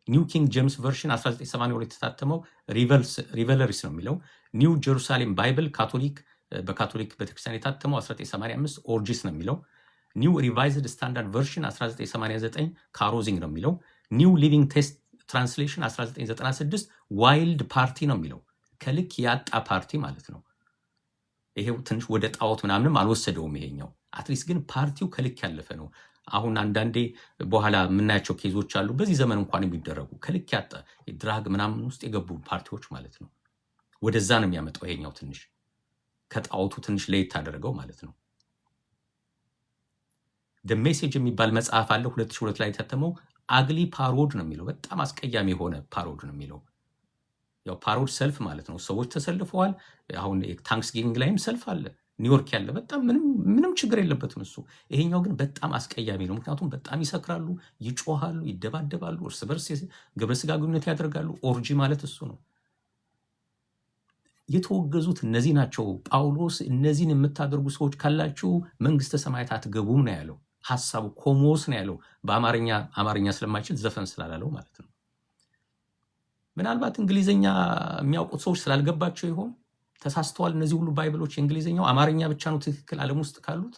ኒው ኪንግ ጄምስ ቨርሽን 1982 የታተመው ሪቨለሪስ ነው የሚለው። ኒው ጀሩሳሌም ባይብል በካቶሊክ ቤተክርስቲያን የታተመው 1985 ኦርጂስ ነው የሚለው። ኒው ሪቫይዝድ ስታንዳርድ ቨርሽን 1989 ካሮዚንግ ነው የሚለው። ኒው ሊቪንግ ቴስት ትራንስሌሽን 1996 ዋይልድ ፓርቲ ነው የሚለው። ከልክ ያጣ ፓርቲ ማለት ነው። ይሄው ትንሽ ወደ ጣዖት ምናምንም አልወሰደውም ይሄኛው። አትሊስት ግን ፓርቲው ከልክ ያለፈ ነው። አሁን አንዳንዴ በኋላ የምናያቸው ኬዞች አሉ፣ በዚህ ዘመን እንኳን የሚደረጉ ከልክ ያጣ ድራግ ምናምን ውስጥ የገቡ ፓርቲዎች ማለት ነው። ወደዛ ነው የሚያመጣው ይሄኛው። ትንሽ ከጣዖቱ ትንሽ ለየት አደረገው ማለት ነው። ደ ሜሴጅ የሚባል መጽሐፍ አለ 2002 ላይ የታተመው። አግሊ ፓሮድ ነው የሚለው። በጣም አስቀያሚ የሆነ ፓሮድ ነው የሚለው። ያው ፓሮድ ሰልፍ ማለት ነው። ሰዎች ተሰልፈዋል። አሁን ታንክስ ጊቪንግ ላይም ሰልፍ አለ ኒውዮርክ ያለ። በጣም ምንም ችግር የለበትም እሱ። ይሄኛው ግን በጣም አስቀያሚ ነው። ምክንያቱም በጣም ይሰክራሉ፣ ይጮሃሉ፣ ይደባደባሉ፣ እርስ በርስ ግብረ ስጋ ግንኙነት ያደርጋሉ። ኦርጂ ማለት እሱ ነው። የተወገዙት እነዚህ ናቸው። ጳውሎስ እነዚህን የምታደርጉ ሰዎች ካላችሁ መንግስተ ሰማያት አትገቡም ነው ያለው። ሐሳቡ ኮሞስ ነው ያለው። አማርኛ ስለማይችል ዘፈን ስላላለው ማለት ነው። ምናልባት እንግሊዝኛ የሚያውቁት ሰዎች ስላልገባቸው ይሆን ተሳስተዋል። እነዚህ ሁሉ ባይብሎች የእንግሊዝኛው አማርኛ ብቻ ነው ትክክል ዓለም ውስጥ ካሉት።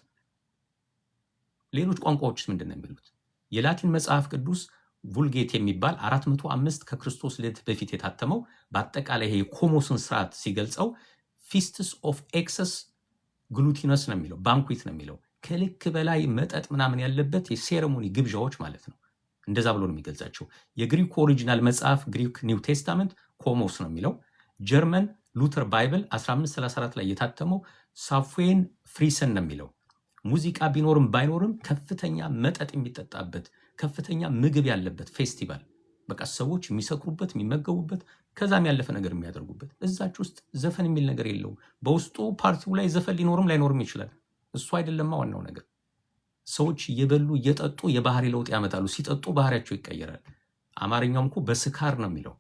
ሌሎች ቋንቋዎችስ ምንድን ነው የሚሉት? የላቲን መጽሐፍ ቅዱስ vulgate የሚባል 405 ከክርስቶስ ልደት በፊት የታተመው በአጠቃላይ ይሄ የኮሞስን ስርዓት ሲገልጸው ፊስትስ ኦፍ ኤክሰስ ግሉቲነስ ነው የሚለው፣ ባንኩት ነው የሚለው። ከልክ በላይ መጠጥ ምናምን ያለበት የሴሬሞኒ ግብዣዎች ማለት ነው። እንደዛ ብሎ ነው የሚገልጻቸው። የግሪክ ኦሪጂናል መጽሐፍ ግሪክ ኒው ቴስታመንት ኮሞስ ነው የሚለው። ጀርመን ሉተር ባይብል 1534 ላይ የታተመው ሳፉዌን ፍሪሰን ነው የሚለው። ሙዚቃ ቢኖርም ባይኖርም ከፍተኛ መጠጥ የሚጠጣበት ከፍተኛ ምግብ ያለበት ፌስቲቫል፣ በቃ ሰዎች የሚሰክሩበት የሚመገቡበት ከዛም ያለፈ ነገር የሚያደርጉበት። እዛች ውስጥ ዘፈን የሚል ነገር የለውም። በውስጡ ፓርቲው ላይ ዘፈን ሊኖርም ላይኖርም ይችላል። እሱ አይደለማ ዋናው ነገር። ሰዎች እየበሉ እየጠጡ የባህሪ ለውጥ ያመጣሉ። ሲጠጡ ባህሪያቸው ይቀየራል። አማርኛውም እኮ በስካር ነው የሚለው።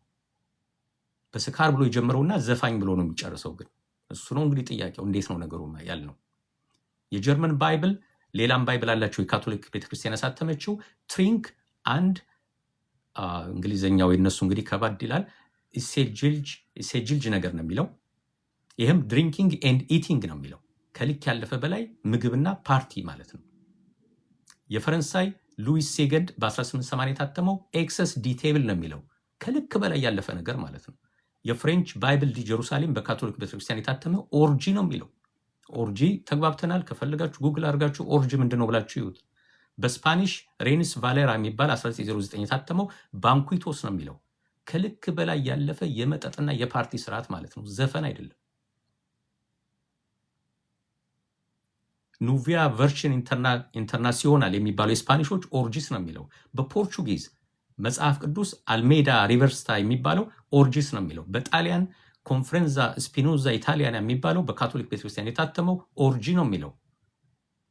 በስካር ብሎ የጀመረውና ዘፋኝ ብሎ ነው የሚጨርሰው። ግን እሱ ነው እንግዲህ ጥያቄው፣ እንዴት ነው ነገሩ ያልነው። የጀርመን ባይብል ሌላም ባይብል አላቸው የካቶሊክ ቤተክርስቲያን ያሳተመችው። ትሪንክ አንድ እንግሊዝኛው የነሱ እንግዲህ ከባድ ይላል። ኢሴጅልጅ ነገር ነው የሚለው። ይህም ድሪንኪንግ ኤንድ ኢቲንግ ነው የሚለው። ከልክ ያለፈ በላይ ምግብና ፓርቲ ማለት ነው። የፈረንሳይ ሉዊስ ሴገንድ በ1880 የታተመው ኤክሰስ ዲቴብል ነው የሚለው። ከልክ በላይ ያለፈ ነገር ማለት ነው። የፍሬንች ባይብል ዲ ጀሩሳሌም በካቶሊክ ቤተክርስቲያን የታተመው ኦርጂ ነው የሚለው። ኦርጂ ተግባብተናል። ከፈለጋችሁ ጉግል አድርጋችሁ ኦርጂ ምንድን ነው ብላችሁ ይዩት። በስፓኒሽ ሬንስ ቫሌራ የሚባል 1909 የታተመው ባንኩቶስ ነው የሚለው። ከልክ በላይ ያለፈ የመጠጥና የፓርቲ ስርዓት ማለት ነው፣ ዘፈን አይደለም። ኑቪያ ቨርሽን ኢንተርናሲዮናል የሚባለው የስፓኒሾች ኦርጂስ ነው የሚለው። በፖርቹጊዝ መጽሐፍ ቅዱስ አልሜዳ ሪቨርስታ የሚባለው ኦርጂስ ነው የሚለው። በጣሊያን ኮንፍሬንዛ ስፒኖዛ ኢታሊያና የሚባለው በካቶሊክ ቤተክርስቲያን የታተመው ኦርጂ ነው የሚለው።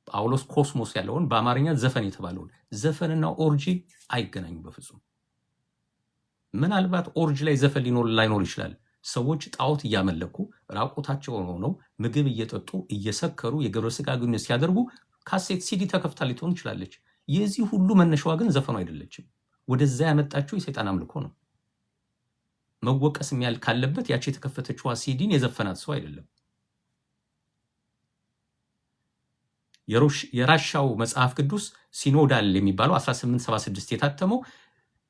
ጳውሎስ ኮስሞስ ያለውን በአማርኛ ዘፈን የተባለውን። ዘፈንና ኦርጂ አይገናኙ በፍጹም። ምናልባት ኦርጂ ላይ ዘፈን ላይኖር ይችላል። ሰዎች ጣዖት እያመለኩ ራቁታቸውን ሆነው ምግብ እየጠጡ እየሰከሩ የግብረ ስጋ ግንኙነት ሲያደርጉ ካሴት ሲዲ ተከፍታ ሊሆን ይችላለች። የዚህ ሁሉ መነሻዋ ግን ዘፈኑ አይደለችም። ወደዛ ያመጣችው የሰይጣን አምልኮ ነው። መወቀስ የሚያል ካለበት ያቺ የተከፈተችዋ ሲዲን የዘፈናት ሰው አይደለም። የራሻው መጽሐፍ ቅዱስ ሲኖዳል የሚባለው 1876 የታተመው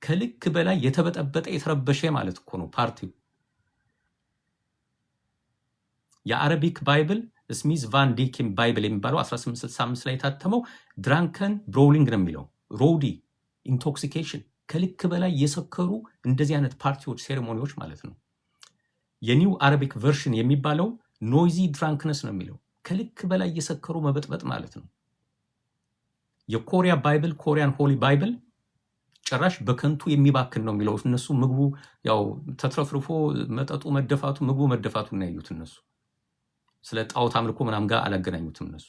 ከልክ በላይ የተበጠበጠ የተረበሸ ማለት እኮ ነው ፓርቲው። የአረቢክ ባይብል ስሚዝ ቫን ዲክ ባይብል የሚባለው 1865 ላይ የታተመው ድራንከን ብሮውሊንግ ነው የሚለው። ሮዲ ኢንቶክሲኬሽን፣ ከልክ በላይ የሰከሩ እንደዚህ አይነት ፓርቲዎች፣ ሴሬሞኒዎች ማለት ነው። የኒው አረቢክ ቨርሽን የሚባለው ኖይዚ ድራንክነስ ነው የሚለው። ከልክ በላይ የሰከሩ መበጥበጥ ማለት ነው። የኮሪያ ባይብል ኮሪያን ሆሊ ባይብል ጭራሽ በከንቱ የሚባክን ነው የሚለው። እነሱ ምግቡ ያው ተትረፍርፎ መጠጡ መደፋቱ ምግቡ መደፋቱ እናያዩት እነሱ ስለ ጣዖት አምልኮ ምናምን ጋር አላገናኙትም እነሱ።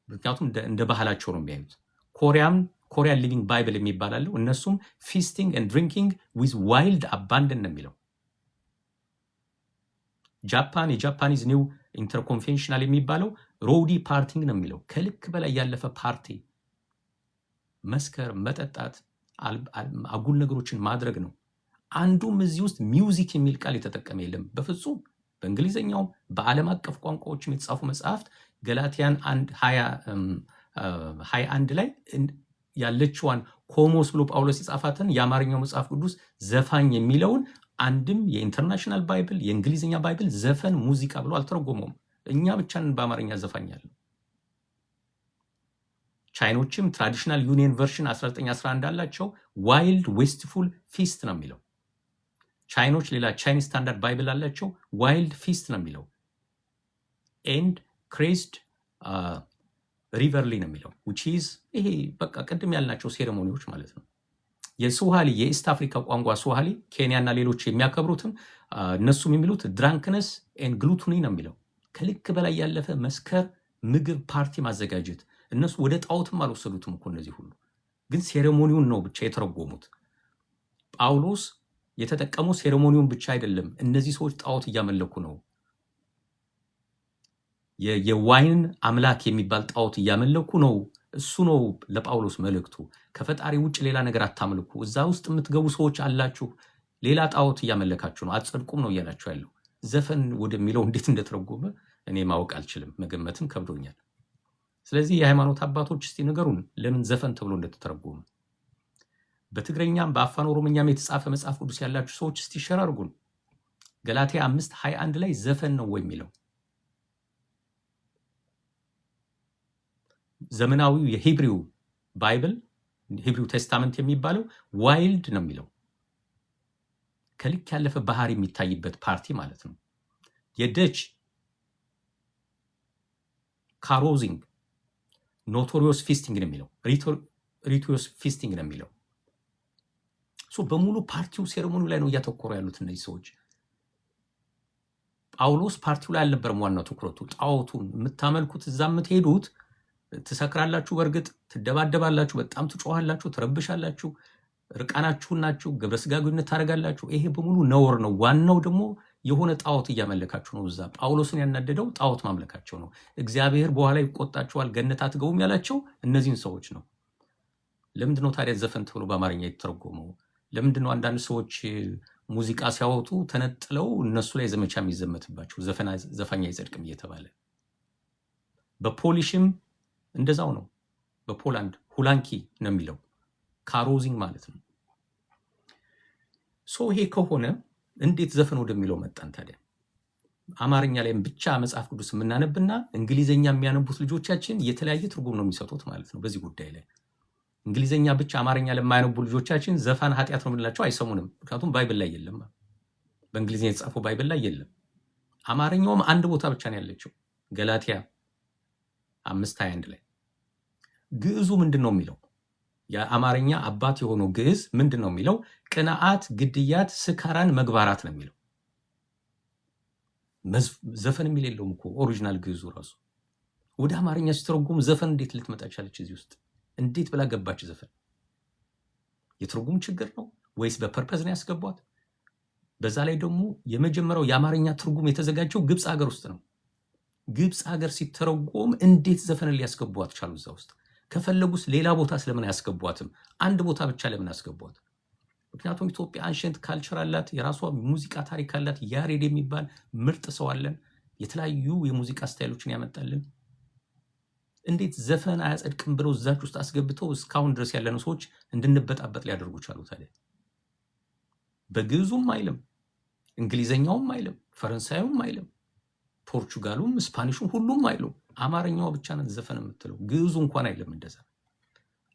ምክንያቱም እንደ ባህላቸው ነው የሚያዩት። ኮሪያን ሊቪንግ ባይብል የሚባል አለው። እነሱም ፊስቲንግ ኤንድ ድሪንኪንግ ዊዝ ዋይልድ አባንደን ነው የሚለው። የጃፓኒዝ ኒው ኢንተርኮንቬንሽናል የሚባለው ሮዲ ፓርቲንግ ነው የሚለው። ከልክ በላይ ያለፈ ፓርቲ፣ መስከር፣ መጠጣት፣ አጉል ነገሮችን ማድረግ ነው። አንዱም እዚህ ውስጥ ሚውዚክ የሚል ቃል የተጠቀመ የለም በፍጹም። በእንግሊዝኛውም በዓለም አቀፍ ቋንቋዎችም የተጻፉ መጽሐፍት ገላትያን 21 ላይ ያለችዋን ኮሞስ ብሎ ጳውሎስ የጻፋትን የአማርኛው መጽሐፍ ቅዱስ ዘፋኝ የሚለውን አንድም የኢንተርናሽናል ባይብል የእንግሊዝኛ ባይብል ዘፈን ሙዚቃ ብሎ አልተረጎመውም። እኛ ብቻን በአማርኛ ዘፋኝ ያለው። ቻይኖችም ትራዲሽናል ዩኒየን ቨርሽን 1911 አላቸው። ዋይልድ ዌስትፉል ፊስት ነው የሚለው። ቻይኖች ሌላ ቻይኒዝ ስታንዳርድ ባይብል አላቸው። ዋይልድ ፊስት ነው የሚለው። ኤንድ ክሬዝድ ሪቨርሊ ነው የሚለው። ይሄ በቃ ቅድም ያልናቸው ሴሬሞኒዎች ማለት ነው። የሱሃሊ የኢስት አፍሪካ ቋንቋ ሱሃሊ፣ ኬንያና ሌሎች የሚያከብሩትም እነሱም የሚሉት ድራንክነስ ኤንድ ግሉቱኒ ነው የሚለው። ከልክ በላይ ያለፈ መስከር፣ ምግብ፣ ፓርቲ ማዘጋጀት። እነሱ ወደ ጣዖትም አልወሰዱትም እኮ እነዚህ ሁሉ ግን ሴሬሞኒውን ነው ብቻ የተረጎሙት። ጳውሎስ የተጠቀመው ሴሬሞኒውን ብቻ አይደለም። እነዚህ ሰዎች ጣዖት እያመለኩ ነው። የዋይን አምላክ የሚባል ጣዖት እያመለኩ ነው። እሱ ነው ለጳውሎስ መልእክቱ። ከፈጣሪ ውጭ ሌላ ነገር አታምልኩ። እዛ ውስጥ የምትገቡ ሰዎች አላችሁ፣ ሌላ ጣዖት እያመለካችሁ ነው፣ አትጸድቁም ነው እያላችሁ ያለው። ዘፈን ወደሚለው እንዴት እንደተረጎመ እኔ ማወቅ አልችልም፣ መገመትም ከብዶኛል። ስለዚህ የሃይማኖት አባቶች እስቲ ንገሩን ለምን ዘፈን ተብሎ እንደተተረጎመ። በትግረኛም በአፋን ኦሮምኛም የተጻፈ መጽሐፍ ቅዱስ ያላችሁ ሰዎች እስቲ ሸራርጉን። ገላትያ 5:21 ላይ ዘፈን ነው ወይ የሚለው? ዘመናዊው የሂብሪው ባይብል ሂብሪው ቴስታመንት የሚባለው ዋይልድ ነው የሚለው። ከልክ ያለፈ ባህሪ የሚታይበት ፓርቲ ማለት ነው። የደች ካሮዚንግ ኖቶሪዮስ ፊስቲንግ ነው የሚለው። ሪቶሪዮስ ፊስቲንግ ነው የሚለው። በሙሉ ፓርቲው ሴሬሞኒው ላይ ነው እያተኮሩ ያሉት እነዚህ ሰዎች። ጳውሎስ ፓርቲው ላይ አልነበረም ዋናው ትኩረቱ። ጣዖቱን የምታመልኩት እዛ የምትሄዱት ትሰክራላችሁ፣ በእርግጥ ትደባደባላችሁ፣ በጣም ትጮሃላችሁ፣ ትረብሻላችሁ፣ ርቃናችሁን ናችሁ፣ ግብረ ስጋ ግንኙነት ታደርጋላችሁ። ይሄ በሙሉ ነውር ነው። ዋናው ደግሞ የሆነ ጣዖት እያመለካችሁ ነው። እዛ ጳውሎስን ያናደደው ጣዖት ማምለካቸው ነው። እግዚአብሔር በኋላ ይቆጣችኋል፣ ገነት አትገቡም ያላቸው እነዚህን ሰዎች ነው። ለምንድነው ታዲያ ዘፈን ተብሎ በአማርኛ የተተረጎመው? ለምንድነው አንዳንድ ሰዎች ሙዚቃ ሲያወጡ ተነጥለው እነሱ ላይ ዘመቻ የሚዘመትባቸው? ዘፋኝ አይጸድቅም እየተባለ በፖሊሽም እንደዛው ነው። በፖላንድ ሁላንኪ ነው የሚለው፣ ካሮዚንግ ማለት ነው። ይሄ ከሆነ እንዴት ዘፈን ወደሚለው መጣን ታዲያ? አማርኛ ላይም ብቻ መጽሐፍ ቅዱስ የምናነብና እንግሊዘኛ የሚያነቡት ልጆቻችን የተለያየ ትርጉም ነው የሚሰጡት ማለት ነው። በዚህ ጉዳይ ላይ እንግሊዘኛ ብቻ አማርኛ ለማያነቡ ልጆቻችን ዘፈን ኃጢአት ነው የምንላቸው አይሰሙንም። ምክንያቱም ባይብል ላይ የለም፣ በእንግሊዝኛ የተጻፈው ባይብል ላይ የለም። አማርኛውም አንድ ቦታ ብቻ ነው ያለችው፣ ገላትያ 5:21 ላይ። ግዕዙ ምንድን ነው የሚለው? የአማርኛ አባት የሆነው ግዕዝ ምንድን ነው የሚለው? ቅንዓት፣ ግድያት፣ ስካራን፣ መግባራት ነው የሚለው። ዘፈን የሚል የለውም እኮ ኦሪጂናል ግዕዙ ራሱ። ወደ አማርኛ ሲተረጉም ዘፈን እንዴት ልትመጣ ቻለች? እዚህ ውስጥ እንዴት ብላ ገባች ዘፈን? የትርጉም ችግር ነው ወይስ በፐርፐዝ ነው ያስገቧት? በዛ ላይ ደግሞ የመጀመሪያው የአማርኛ ትርጉም የተዘጋጀው ግብፅ ሀገር ውስጥ ነው። ግብፅ ሀገር ሲተረጎም እንዴት ዘፈንን ሊያስገቧት ቻሉ? እዛ ውስጥ ከፈለጉስ ሌላ ቦታ ስለምን አያስገቧትም? አንድ ቦታ ብቻ ለምን አስገቧት? ምክንያቱም ኢትዮጵያ አንሸንት ካልቸር አላት፣ የራሷ ሙዚቃ ታሪክ አላት። ያሬድ የሚባል ምርጥ ሰው አለን፣ የተለያዩ የሙዚቃ ስታይሎችን ያመጣልን። እንዴት ዘፈን አያጸድቅም ብለው እዛች ውስጥ አስገብተው እስካሁን ድረስ ያለነው ሰዎች እንድንበጣበጥ ሊያደርጉ ቻሉ? ታዲያ በግዕዙም አይልም፣ እንግሊዘኛውም አይልም፣ ፈረንሳዩም አይልም፣ ፖርቹጋሉም ስፓኒሹም ሁሉም አይሉም። አማርኛው ብቻ ናት ዘፈን የምትለው። ግዕዙ እንኳን አይልም እንደዛ።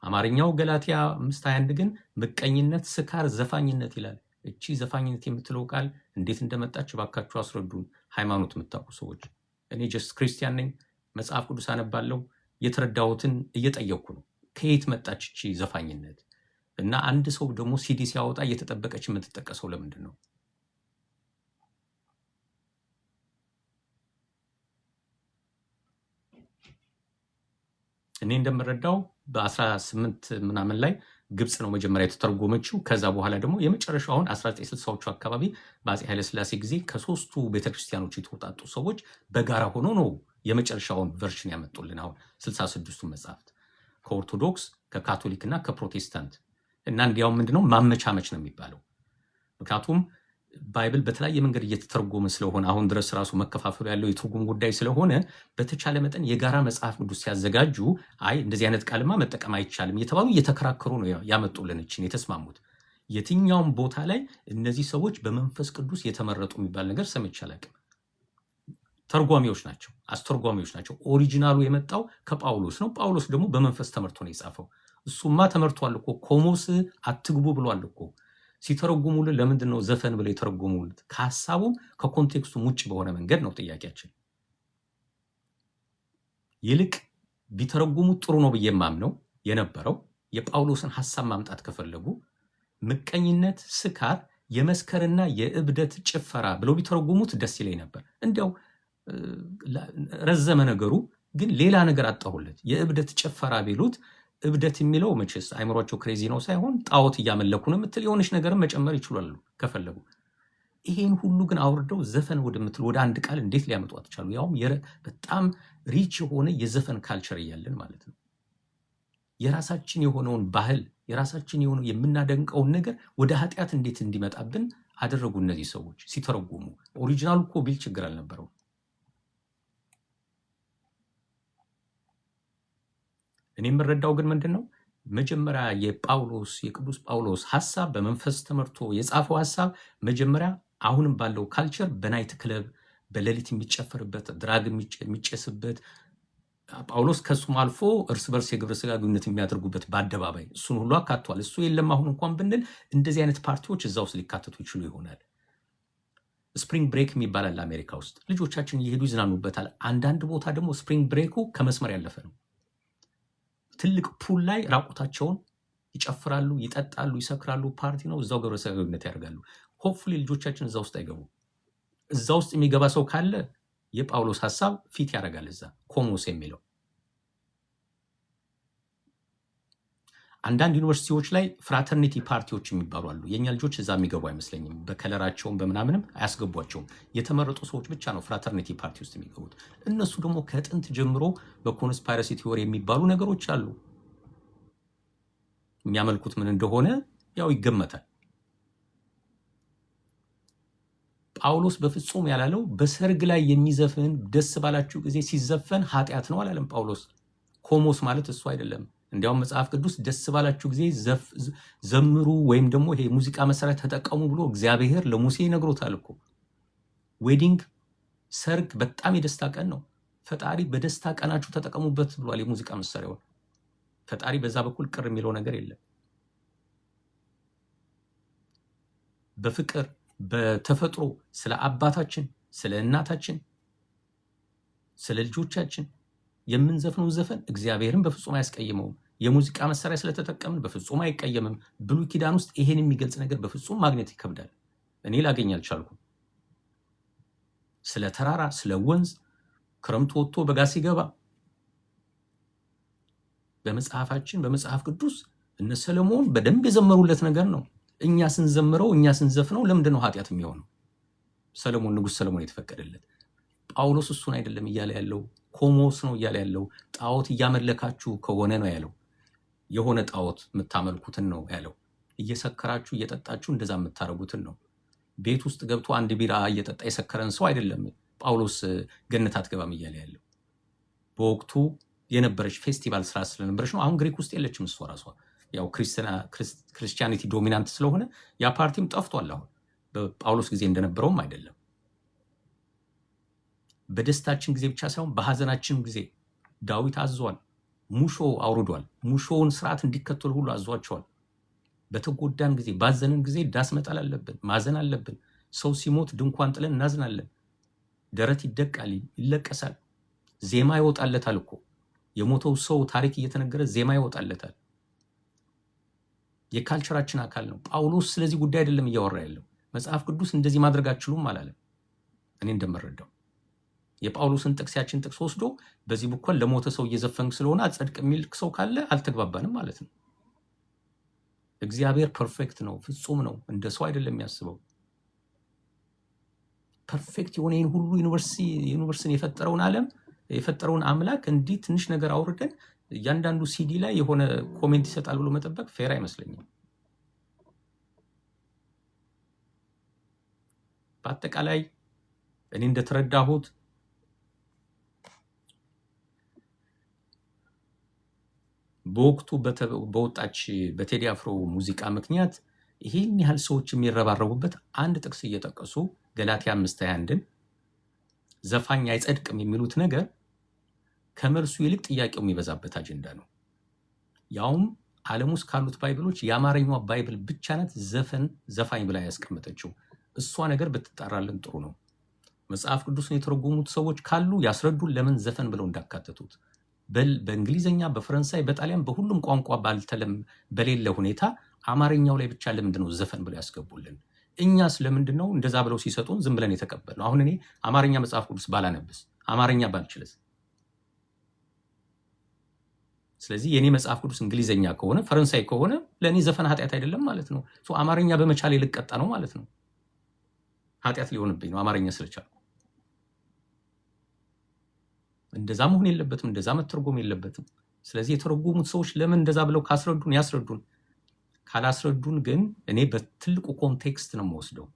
አማርኛው ገላትያ 5:21 ግን ምቀኝነት፣ ስካር፣ ዘፋኝነት ይላል። እቺ ዘፋኝነት የምትለው ቃል እንዴት እንደመጣች ባካችሁ አስረዱን፣ ሃይማኖት የምታውቁ ሰዎች። እኔ ጀስት ክርስቲያን ነኝ፣ መጽሐፍ ቅዱስ አነባለሁ፣ የተረዳሁትን እየጠየቅኩ ነው። ከየት መጣች እቺ ዘፋኝነት? እና አንድ ሰው ደግሞ ሲዲ ሲያወጣ እየተጠበቀች የምትጠቀሰው ለምንድን ነው? እኔ እንደምረዳው በ18 ምናምን ላይ ግብፅ ነው መጀመሪያ የተተረጎመችው። ከዛ በኋላ ደግሞ የመጨረሻውን 1960ዎቹ አካባቢ በአፄ ኃይለሥላሴ ጊዜ ከሶስቱ ቤተክርስቲያኖች የተወጣጡ ሰዎች በጋራ ሆኖ ነው የመጨረሻውን ቨርሽን ያመጡልን። አሁን 66ቱ መጽሐፍት ከኦርቶዶክስ ከካቶሊክ እና ከፕሮቴስታንት እና እንዲያውም ምንድነው ማመቻመች ነው የሚባለው። ምክንያቱም ባይብል በተለያየ መንገድ እየተተረጎመ ስለሆነ አሁን ድረስ ራሱ መከፋፈሉ ያለው የትርጉም ጉዳይ ስለሆነ በተቻለ መጠን የጋራ መጽሐፍ ቅዱስ ሲያዘጋጁ አይ እንደዚህ አይነት ቃልማ መጠቀም አይቻልም እየተባሉ እየተከራከሩ ነው ያመጡልን እችን የተስማሙት። የትኛውም ቦታ ላይ እነዚህ ሰዎች በመንፈስ ቅዱስ የተመረጡ የሚባል ነገር ሰምቼ አላውቅም። ተርጓሚዎች ናቸው፣ አስተርጓሚዎች ናቸው። ኦሪጂናሉ የመጣው ከጳውሎስ ነው። ጳውሎስ ደግሞ በመንፈስ ተመርቶ ነው የጻፈው። እሱማ ተመርቷል እኮ፣ ኮሞስ አትግቡ ብሏል እኮ። ሲተረጉሙልን ለምንድን ነው ዘፈን ብለው የተረጉሙልን? ከሀሳቡም ከኮንቴክስቱም ውጭ በሆነ መንገድ ነው ጥያቄያችን። ይልቅ ቢተረጉሙት ጥሩ ነው ብዬ የማምነው የነበረው የጳውሎስን ሀሳብ ማምጣት ከፈለጉ ምቀኝነት፣ ስካር፣ የመስከርና የእብደት ጭፈራ ብለው ቢተረጉሙት ደስ ይለኝ ነበር። እንዲያው ረዘመ ነገሩ፣ ግን ሌላ ነገር አጣሁለት። የእብደት ጭፈራ ቢሉት እብደት የሚለው መቼስ አይምሯቸው ክሬዚ ነው ሳይሆን ጣዖት እያመለኩ ነው የምትል የሆነች ነገርን መጨመር ይችላሉ ከፈለጉ። ይሄን ሁሉ ግን አውርደው ዘፈን ወደምትል ወደ አንድ ቃል እንዴት ሊያመጧት ቻሉ? ያውም በጣም ሪች የሆነ የዘፈን ካልቸር እያለን ማለት ነው። የራሳችን የሆነውን ባህል የራሳችን የሆነው የምናደንቀውን ነገር ወደ ኃጢአት እንዴት እንዲመጣብን አደረጉ እነዚህ ሰዎች ሲተረጉሙ። ኦሪጂናሉ እኮ ቢል ችግር አልነበረው። እኔ የምረዳው ግን ምንድን ነው መጀመሪያ የቅዱስ ጳውሎስ ሀሳብ በመንፈስ ተመርቶ የጻፈው ሀሳብ መጀመሪያ አሁንም ባለው ካልቸር በናይት ክለብ በሌሊት የሚጨፈርበት ድራግ የሚጨስበት ጳውሎስ ከሱም አልፎ እርስ በርስ የግብረ ስጋ ግንኙነት የሚያደርጉበት በአደባባይ እሱን ሁሉ አካቷል። እሱ የለም አሁን እንኳን ብንል እንደዚህ አይነት ፓርቲዎች እዛ ውስጥ ሊካተቱ ይችሉ ይሆናል። ስፕሪንግ ብሬክ የሚባላል አሜሪካ ውስጥ ልጆቻችን እየሄዱ ይዝናኑበታል። አንዳንድ ቦታ ደግሞ ስፕሪንግ ብሬኩ ከመስመር ያለፈ ነው። ትልቅ ፑል ላይ ራቁታቸውን ይጨፍራሉ፣ ይጠጣሉ፣ ይሰክራሉ። ፓርቲ ነው። እዛው ግብረ ስጋ ግንኙነት ያደርጋሉ። ሆፕፉሊ ልጆቻችን እዛ ውስጥ አይገቡ። እዛ ውስጥ የሚገባ ሰው ካለ የጳውሎስ ሀሳብ ፊት ያደርጋል። እዛ ኮሞስ የሚለው አንዳንድ ዩኒቨርሲቲዎች ላይ ፍራተርኒቲ ፓርቲዎች የሚባሉ አሉ። የኛ ልጆች እዛ የሚገቡ አይመስለኝም። በከለራቸውም በምናምንም አያስገቧቸውም። የተመረጡ ሰዎች ብቻ ነው ፍራተርኒቲ ፓርቲ ውስጥ የሚገቡት። እነሱ ደግሞ ከጥንት ጀምሮ በኮንስፓይረሲ ቲዎሪ የሚባሉ ነገሮች አሉ። የሚያመልኩት ምን እንደሆነ ያው ይገመታል። ጳውሎስ በፍጹም ያላለው በሰርግ ላይ የሚዘፍን ደስ ባላችሁ ጊዜ ሲዘፈን ኃጢአት ነው አላለም ጳውሎስ። ኮሞስ ማለት እሱ አይደለም። እንዲያውም መጽሐፍ ቅዱስ ደስ ባላችሁ ጊዜ ዘምሩ ወይም ደግሞ ይሄ ሙዚቃ መሳሪያ ተጠቀሙ ብሎ እግዚአብሔር ለሙሴ ይነግሮታል እኮ። ዌዲንግ ሰርግ በጣም የደስታ ቀን ነው። ፈጣሪ በደስታ ቀናችሁ ተጠቀሙበት ብሏል የሙዚቃ መሳሪያውን። ፈጣሪ በዛ በኩል ቅር የሚለው ነገር የለም። በፍቅር በተፈጥሮ ስለ አባታችን፣ ስለ እናታችን፣ ስለ ልጆቻችን የምንዘፍነው ዘፈን እግዚአብሔርን በፍጹም አያስቀይመውም። የሙዚቃ መሳሪያ ስለተጠቀምን በፍጹም አይቀየምም። ብሉይ ኪዳን ውስጥ ይሄን የሚገልጽ ነገር በፍጹም ማግኘት ይከብዳል። እኔ ላገኝ አልቻልኩም። ስለ ተራራ፣ ስለ ወንዝ፣ ክረምቱ ወጥቶ በጋ ሲገባ በመጽሐፋችን በመጽሐፍ ቅዱስ እነ ሰለሞን በደንብ የዘመሩለት ነገር ነው። እኛ ስንዘምረው እኛ ስንዘፍነው ለምንድን ነው ኃጢአት የሚሆነው? ሰለሞን ንጉሥ ሰለሞን የተፈቀደለት። ጳውሎስ እሱን አይደለም እያለ ያለው፣ ኮሞስ ነው እያለ ያለው። ጣዖት እያመለካችሁ ከሆነ ነው ያለው። የሆነ ጣዖት የምታመልኩትን ነው ያለው። እየሰከራችሁ እየጠጣችሁ እንደዛ የምታረጉትን ነው። ቤት ውስጥ ገብቶ አንድ ቢራ እየጠጣ የሰከረን ሰው አይደለም ጳውሎስ ገነት አትገባም እያለ ያለው። በወቅቱ የነበረች ፌስቲቫል ስራ ስለነበረች ነው። አሁን ግሪክ ውስጥ የለችም እሷ ራሷ። ያው ክርስቲያኒቲ ዶሚናንት ስለሆነ ያ ፓርቲም ጠፍቷል። አሁን በጳውሎስ ጊዜ እንደነበረውም አይደለም። በደስታችን ጊዜ ብቻ ሳይሆን በሐዘናችን ጊዜ ዳዊት አዟል፣ ሙሾ አውርዷል። ሙሾውን ስርዓት እንዲከተሉ ሁሉ አዟቸዋል። በተጎዳን ጊዜ ባዘንን ጊዜ ዳስ መጣል አለብን፣ ማዘን አለብን። ሰው ሲሞት ድንኳን ጥለን እናዝናለን። ደረት ይደቃል፣ ይለቀሳል፣ ዜማ ይወጣለታል እኮ የሞተው ሰው ታሪክ እየተነገረ ዜማ ይወጣለታል። የካልቸራችን አካል ነው። ጳውሎስ ስለዚህ ጉዳይ አይደለም እያወራ ያለው። መጽሐፍ ቅዱስ እንደዚህ ማድረግ አትችሉም አላለም። እኔ እንደምረዳው የጳውሎስን ጥቅሳችን ጥቅስ ወስዶ በዚህ በኩል ለሞተ ሰው እየዘፈንክ ስለሆነ አጸድቅ የሚል ሰው ካለ አልተግባባንም ማለት ነው። እግዚአብሔር ፐርፌክት ነው፣ ፍጹም ነው። እንደ ሰው አይደለም የሚያስበው። ፐርፌክት የሆነ ይህን ሁሉ ዩኒቨርስን የፈጠረውን ዓለም የፈጠረውን አምላክ እንዲህ ትንሽ ነገር አውርደን እያንዳንዱ ሲዲ ላይ የሆነ ኮሜንት ይሰጣል ብሎ መጠበቅ ፌር አይመስለኝም። በአጠቃላይ እኔ እንደተረዳሁት በወቅቱ በወጣች በቴዲ አፍሮ ሙዚቃ ምክንያት ይሄን ያህል ሰዎች የሚረባረቡበት አንድ ጥቅስ እየጠቀሱ ገላትያ 5:21ን ዘፋኝ አይጸድቅም የሚሉት ነገር ከመልሱ ይልቅ ጥያቄው የሚበዛበት አጀንዳ ነው። ያውም ዓለም ውስጥ ካሉት ባይብሎች የአማርኛዋ ባይብል ብቻ ናት ዘፋኝ ብላ ያስቀመጠችው። እሷ ነገር ብትጣራልን ጥሩ ነው። መጽሐፍ ቅዱስን የተረጎሙት ሰዎች ካሉ ያስረዱን ለምን ዘፈን ብለው እንዳካተቱት። በእንግሊዝኛ፣ በፈረንሳይ፣ በጣሊያን በሁሉም ቋንቋ በሌለ ሁኔታ አማርኛው ላይ ብቻ ለምንድን ነው ዘፈን ብለው ያስገቡልን? እኛስ ለምንድን ነው እንደዛ ብለው ሲሰጡን ዝም ብለን የተቀበልነው? አሁን እኔ አማርኛ መጽሐፍ ቅዱስ ባላነብስ፣ አማርኛ ባልችልስ? ስለዚህ የኔ መጽሐፍ ቅዱስ እንግሊዘኛ ከሆነ ፈረንሳይ ከሆነ ለእኔ ዘፈን ኃጢአት አይደለም ማለት ነው። አማርኛ በመቻል ልቀጣ ነው ማለት ነው። ኃጢአት ሊሆንብኝ ነው አማርኛ ስለቻልኩ። እንደዛ መሆን የለበትም፣ እንደዛ መተርጎም የለበትም። ስለዚህ የተረጎሙት ሰዎች ለምን እንደዛ ብለው ካስረዱን ያስረዱን። ካላስረዱን ግን እኔ በትልቁ ኮንቴክስት ነው የምወስደው።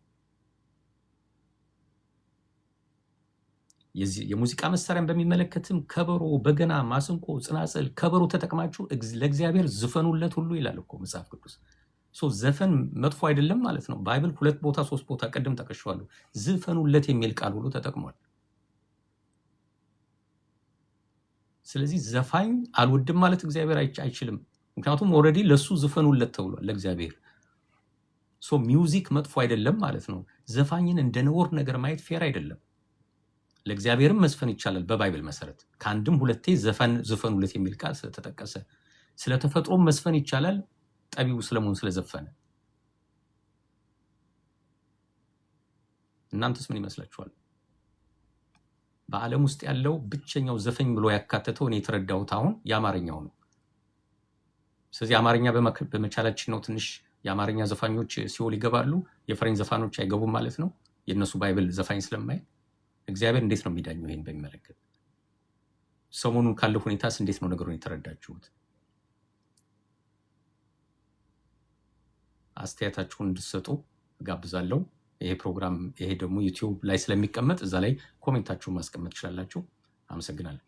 የሙዚቃ መሳሪያን በሚመለከትም ከበሮ፣ በገና፣ ማስንቆ፣ ጽናጽል፣ ከበሮ ተጠቅማችሁ ለእግዚአብሔር ዝፈኑለት ሁሉ ይላል እኮ መጽሐፍ ቅዱስ። ዘፈን መጥፎ አይደለም ማለት ነው። ባይብል 2 ቦታ 3 ቦታ ቀደም ጠቅሼዋለሁ። ዝፈኑለት የሚል ቃል ሁሉ ተጠቅሟል። ስለዚህ ዘፋኝ አልወድም ማለት እግዚአብሔር አይችልም። ምክንያቱም ኦልሬዲ ለሱ ዝፈኑለት ተብሏል ለእግዚአብሔር። ሚውዚክ መጥፎ አይደለም ማለት ነው። ዘፋኝን እንደ ነውር ነገር ማየት ፌር አይደለም። ለእግዚአብሔርም መዝፈን ይቻላል በባይብል መሰረት። ከአንድም ሁለቴ ዝፈኑለት የሚል ቃል ስለተጠቀሰ፣ ስለተፈጥሮ መዝፈን ይቻላል ጠቢቡ ሰለሞን ስለዘፈነ። እናንተስ ምን ይመስላችኋል? በዓለም ውስጥ ያለው ብቸኛው ዘፈኝ ብሎ ያካተተው እኔ የተረዳሁት አሁን የአማርኛው ነው። ስለዚህ አማርኛ በመቻላችን ነው ትንሽ የአማርኛ ዘፋኞች ሲኦል ይገባሉ፣ የፈረንጅ ዘፋኞች አይገቡም ማለት ነው። የእነሱ ባይብል ዘፋኝ ስለማይ እግዚአብሔር እንዴት ነው የሚዳኘው? ይሄን በሚመለከት ሰሞኑን ካለው ሁኔታስ እንዴት ነው ነገሩን የተረዳችሁት? አስተያየታችሁን እንድትሰጡ ጋብዛለሁ። ይሄ ፕሮግራም ይሄ ደግሞ ዩቲዩብ ላይ ስለሚቀመጥ እዛ ላይ ኮሜንታችሁን ማስቀመጥ ትችላላችሁ። አመሰግናለሁ።